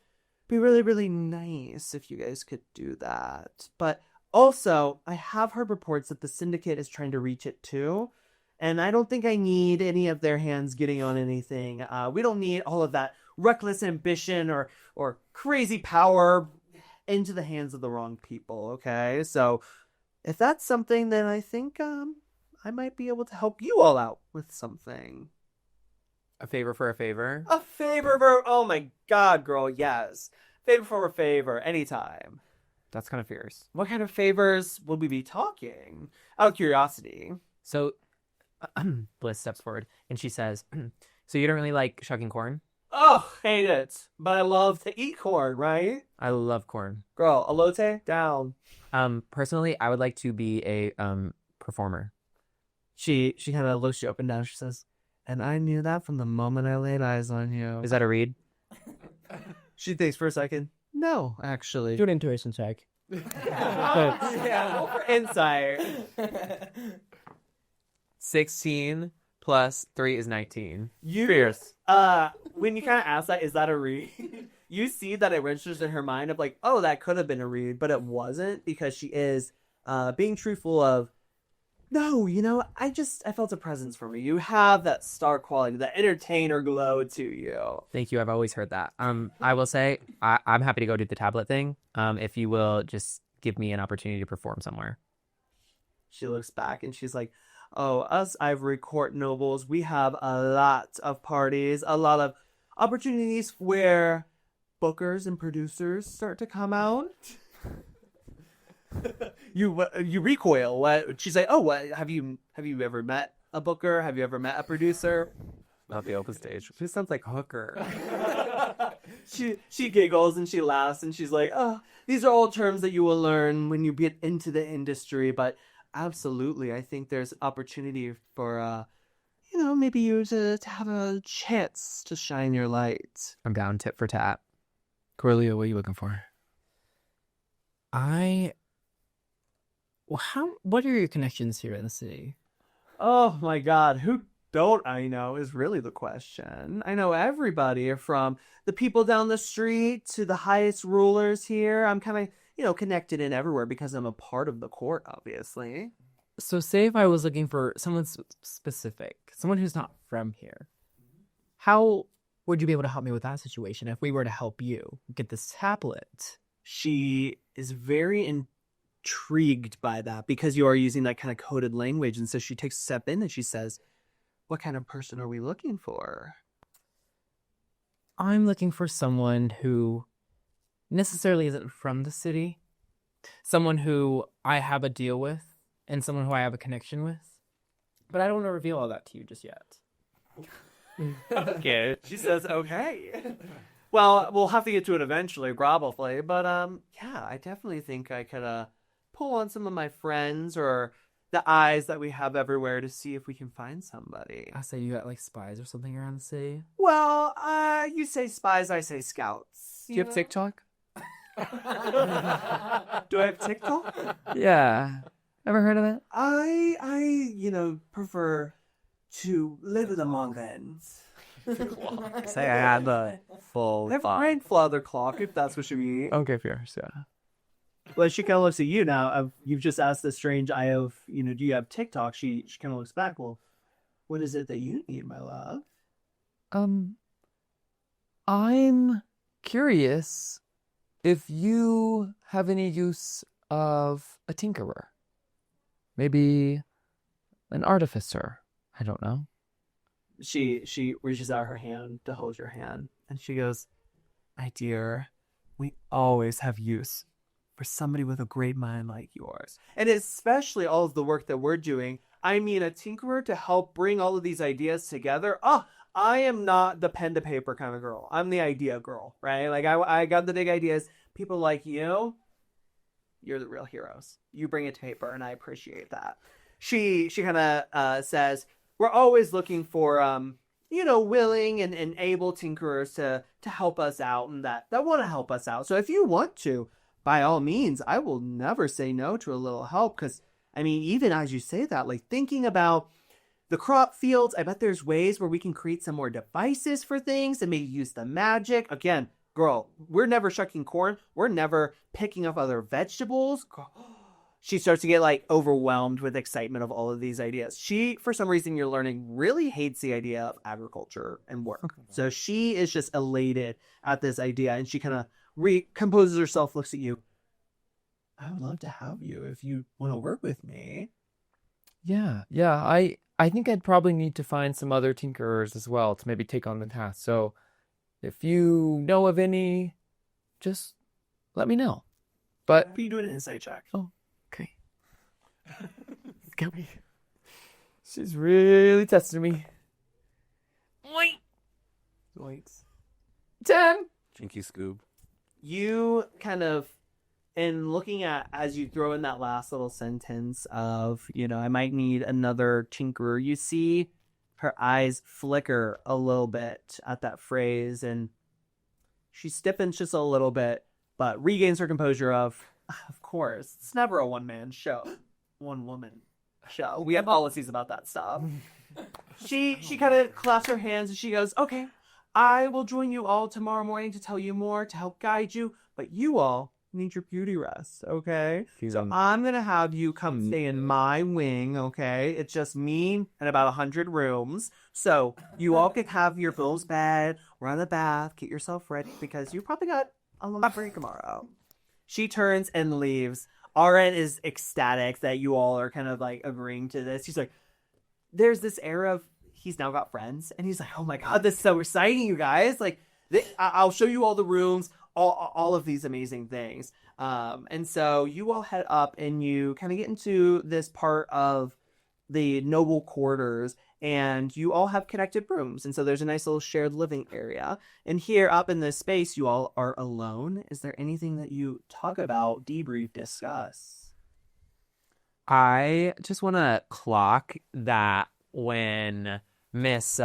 be really, really nice if you guys could do that. But also, I have heard reports that the Syndicate is trying to reach it too. And I don't think I need any of their hands getting on anything. We don't need all of that reckless ambition or crazy power into the hands of the wrong people, okay? So if that's something, then I think I might be able to help you all out with something. A favor for a favor? A favor for... Oh my god, girl, yes. Favor for a favor, anytime. That's kind of fierce. What kind of favors would we be talking? Out of curiosity. So, Bliss steps forward and she says, so you don't really like shucking corn? Oh, hate it. But I love to eat corn, right? I love corn. Girl, elote, down. Personally, I would like to be a performer. She kind of looks you up and down. She says, and I knew that from the moment I laid eyes on you. Is that a read? She thinks for a second. No, actually. Do an intuition check. Yeah, roll for insight. 16 plus 3 is 19. Fierce. When you kind of ask that, is that a read? You see that it registers in her mind of like, oh, that could have been a read, but it wasn't because she is being truthful of, no, you know, I felt a presence from you. You have that star quality, that entertainer glow to you. Thank you. I've always heard that. I will say I'm happy to go do the tablet thing. If you will just give me an opportunity to perform somewhere. She looks back and she's like, oh, us Ivory Court nobles, we have a lot of parties, a lot of opportunities where bookers and producers start to come out. You recoil. What? She's like, oh, what? Have you ever met a booker? Have you ever met a producer? Not the open stage. She sounds like hooker. She giggles and she laughs and she's like, oh, these are all terms that you will learn when you get into the industry, but absolutely, I think there's opportunity for, maybe you to have a chance to shine your light. I'm down tit for tat. Coralia, what are you looking for? What are your connections here in the city? Oh my god, who don't I know is really the question. I know everybody from the people down the street to the highest rulers here. I'm kind of, connected in everywhere because I'm a part of the court, obviously. So say if I was looking for someone specific, someone who's not from here, how would you be able to help me with that situation if we were to help you get this tablet? She is very intrigued by that because you are using that kind of coded language. And so she takes a step in and she says, what kind of person are we looking for? I'm looking for someone who necessarily isn't from the city, someone who I have a deal with, and someone who I have a connection with. But I don't want to reveal all that to you just yet. Okay. She says, okay. Well, we'll have to get to it eventually, probably. But, yeah, I definitely think I could pull on some of my friends or the eyes that we have everywhere to see if we can find somebody. I say you got like spies or something around the city. Well, you say spies, I say scouts. Do you have TikTok? Do I have TikTok? Yeah. Ever heard of it? I prefer to live among ends. Say I had the full I have grandfather clock, if that's what you mean. Okay, fierce, yeah. Well, she kind of looks at you now. You've just asked the strange eye of, do you have TikTok? She kind of looks back. Well, what is it that you need, my love? I'm curious if you have any use of a tinkerer. Maybe an artificer. I don't know. She reaches out her hand to hold your hand, and she goes, my dear, we always have use for somebody with a great mind like yours. And especially all of the work that we're doing. I mean, a tinkerer to help bring all of these ideas together. Oh, I am not the pen to paper kind of girl. I'm the idea girl, right? Like, I got the big ideas. People like you're the real heroes. You bring it to paper, and I appreciate that. She kind of says, we're always looking for, willing and able tinkerers to help us out and that want to help us out. So if you want to, by all means, I will never say no to a little help. Because, I mean, even as you say that, like thinking about the crop fields, I bet there's ways where we can create some more devices for things and maybe use the magic. Again, girl, we're never shucking corn. We're never picking up other vegetables. Girl. She starts to get like overwhelmed with excitement of all of these ideas. She, for some reason, you're learning, really hates the idea of agriculture and work. So she is just elated at this idea, and she kind of recomposes herself, looks at you. I would love to have you if you want to work with me. Yeah. I think I'd probably need to find some other tinkerers as well to maybe take on the task. So if you know of any, just let me know. But you doing an insight check? Oh, okay. She's really testing me. Wait. 10. Jinky Scoob. You kind of, in looking at, as you throw in that last little sentence of, I might need another tinkerer, you see her eyes flicker a little bit at that phrase, and she stiffens just a little bit, but regains her composure of course, it's never a one-man show, one-woman show. We have policies about that stuff. She kind of clasps her hands and she goes, okay, I will join you all tomorrow morning to tell you more, to help guide you, but you all need your beauty rest, okay? I'm going to have you come stay in my wing, okay? It's just me and about 100 rooms. So you all can have your Bill's bed, run a bath, get yourself ready, because you probably got a long break tomorrow. She turns and leaves. Aren is ecstatic that you all are kind of like agreeing to this. He's like, there's this air of he's now got friends. And he's like, oh my God, this is so exciting, you guys. Like, I'll show you all the rooms. All of these amazing things. And so you all head up and you kind of get into this part of the noble quarters, and you all have connected rooms. And so there's a nice little shared living area. And here up in this space, you all are alone. Is there anything that you talk about, debrief, discuss? I just want to clock that when Miss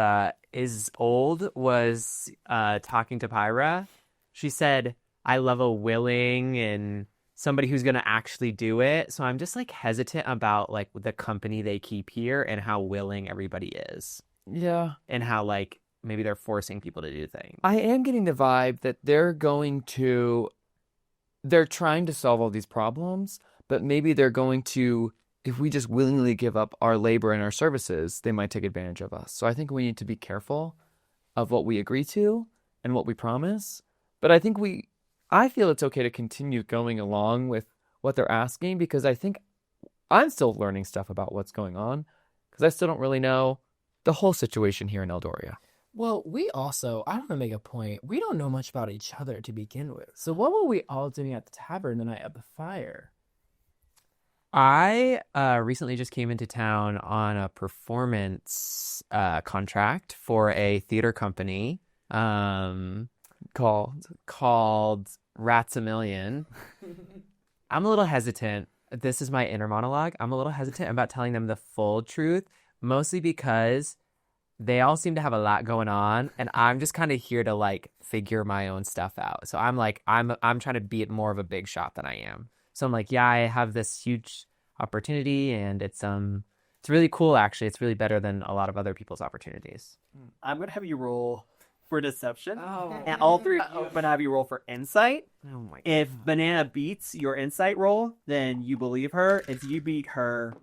is old was talking to Pyra, she said, I love a willing and somebody who's going to actually do it. So I'm just like hesitant about like the company they keep here and how willing everybody is. Yeah. And how like maybe they're forcing people to do things. I am getting the vibe that they're trying to solve all these problems, but maybe they're going to, if we just willingly give up our labor and our services, they might take advantage of us. So I think we need to be careful of what we agree to and what we promise. But I feel it's okay to continue going along with what they're asking, because I think I'm still learning stuff about what's going on, because I still don't really know the whole situation here in Eldoria. Well, I want to make a point. We don't know much about each other to begin with. So what were we all doing at the tavern the night of the fire? I recently just came into town on a performance contract for a theater company called Rats a Million. I'm a little hesitant. This is my inner monologue. I'm a little hesitant about telling them the full truth, mostly because they all seem to have a lot going on, and I'm just kind of here to like figure my own stuff out. So I'm like, I'm trying to be more of a big shot than I am. So I'm like, yeah, I have this huge opportunity, and it's really cool actually. It's really better than a lot of other people's opportunities. I'm going to have you roll for deception. Oh. And all three of you, I'm going to have you roll for insight. Oh my God. If Banana beats your insight roll, then you believe her. If you beat her,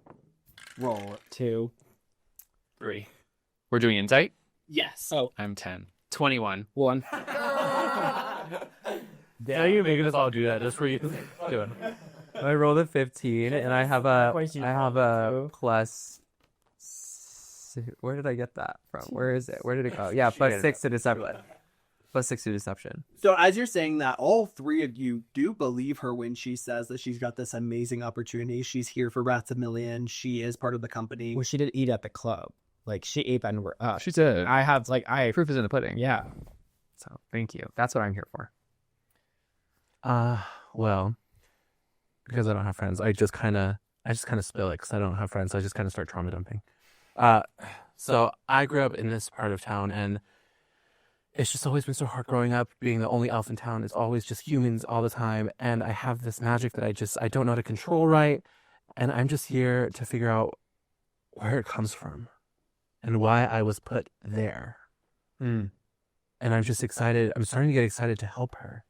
roll 2. 3. We're doing insight? yes. Oh. I'm 10. 21. 1. Now you're making us all do that just for you. Doing. I rolled a 15, and I have a plus. Where did I get that from? Where is it? Where did it go? Yeah, plus 6 to deception. Plus 6 to deception. So as you're saying that, all three of you do believe her when she says that she's got this amazing opportunity. She's here for Rats a Million. She is part of the company. Well, she did eat at the club. Like, she ate and we're up. She did. I have, Proof is in the pudding. Yeah. So thank you. That's what I'm here for. Well, because I don't have friends, I just kind of spill it because I don't have friends. So I just kind of start trauma dumping. So I grew up in this part of town, and it's just always been so hard growing up, being the only elf in town. It's always just humans all the time, and I have this magic that I don't know how to control right, and I'm just here to figure out where it comes from and why I was put there. And And I'm just excited. I'm starting to get excited to help her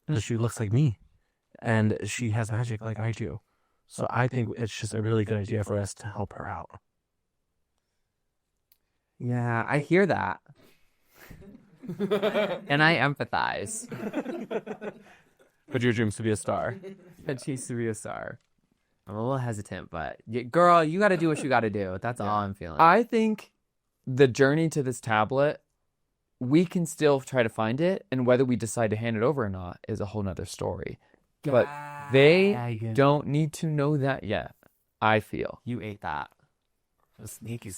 because she looks like me and she has magic like I do. So I think it's just a really good idea for us to help her out. Yeah, I hear that. And I empathize. But your dream's to be a star. And she's to be a star. I'm a little hesitant, but girl, you got to do what you got to do. That's all I'm feeling. I think the journey to this tablet, we can still try to find it, and whether we decide to hand it over or not is a whole nother story. But they don't need to know that yet, I feel. You ate that. Sneaky.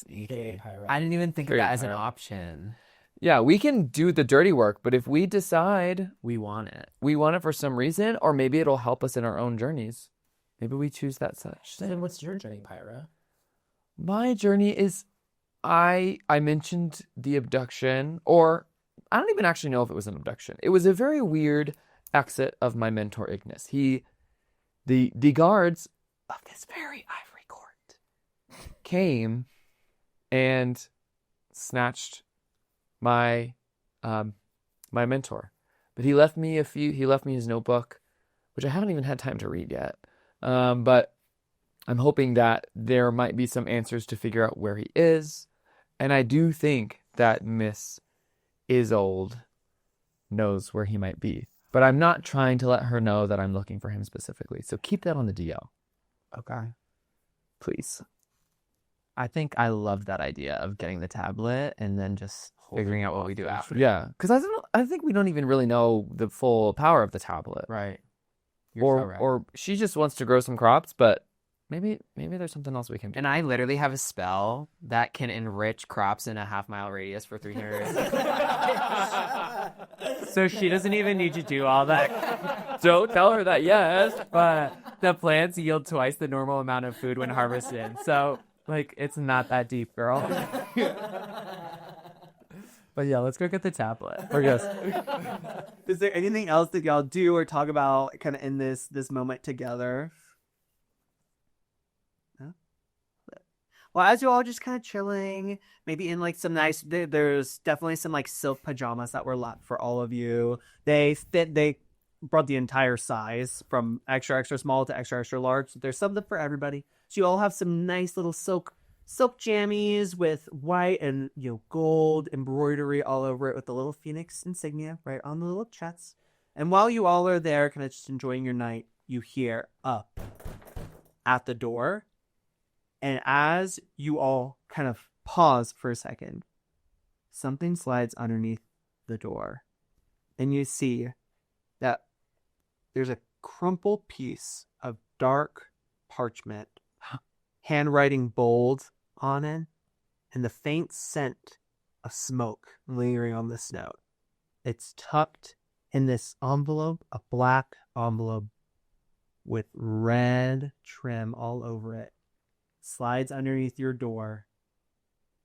I didn't even think of Very that as an Pyra. option. Yeah, we can do the dirty work, but if we decide We want it. we want it for some reason, or maybe it'll help us in our own journeys, maybe we choose that such. Then what's your journey, Pyra? My journey is, I mentioned the abduction, or I don't even actually know if it was an abduction. It was a very weird exit of my mentor Ignis. The guards of this very ivory court came and snatched my my mentor, but he left me his notebook, which I haven't even had time to read yet. But I'm hoping that there might be some answers to figure out where he is. And I do think that Miss Isolde knows where he might be. But I'm not trying to let her know that I'm looking for him specifically. So keep that on the DL, Okay. please. I think I love that idea of getting the tablet and then just figuring out what we do after. Yeah, because I think we don't even really know the full power of the tablet. Right. You're so right. Or she just wants to grow some crops, but maybe there's something else we can do. And I literally have a spell that can enrich crops in a half-mile radius for 300 years. So she doesn't even need to do all that. Don't tell her that yet. But the plants yield twice the normal amount of food when harvested. So, it's not that deep, girl. But yeah, let's go get the tablet. Or yes. Is there anything else that y'all do or talk about kind of in this moment together? No? Well, as you all just kind of chilling, maybe in some nice, there's definitely some silk pajamas that were left for all of you. They brought the entire size from extra, extra small to extra, extra large. So there's something for everybody. So you all have some nice little silk jammies with white and gold embroidery all over it with the little phoenix insignia right on the little chests. And while you all are there kind of just enjoying your night, you hear up at the door. And as you all kind of pause for a second, something slides underneath the door. And you see that there's a crumpled piece of dark parchment, handwriting bold on it, and the faint scent of smoke lingering on this note. It's tucked in this envelope, a black envelope with red trim all over it. Slides underneath your door.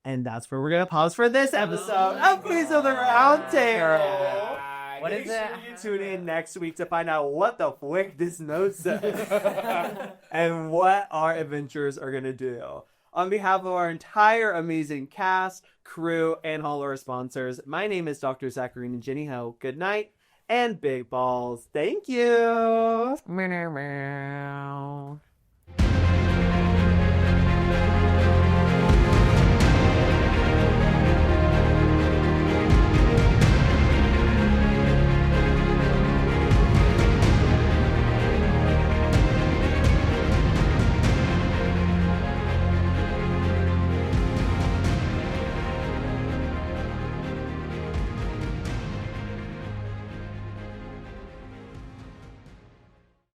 And that's where we're going to pause for this episode of Queens of the Roundtable. What is it? You tune in next week to find out what the flick this note says and what our adventurers are going to do. On behalf of our entire amazing cast, crew, and all our sponsors, my name is Dr. Zackarina Jenny-hoe. Good night and big balls. Thank you.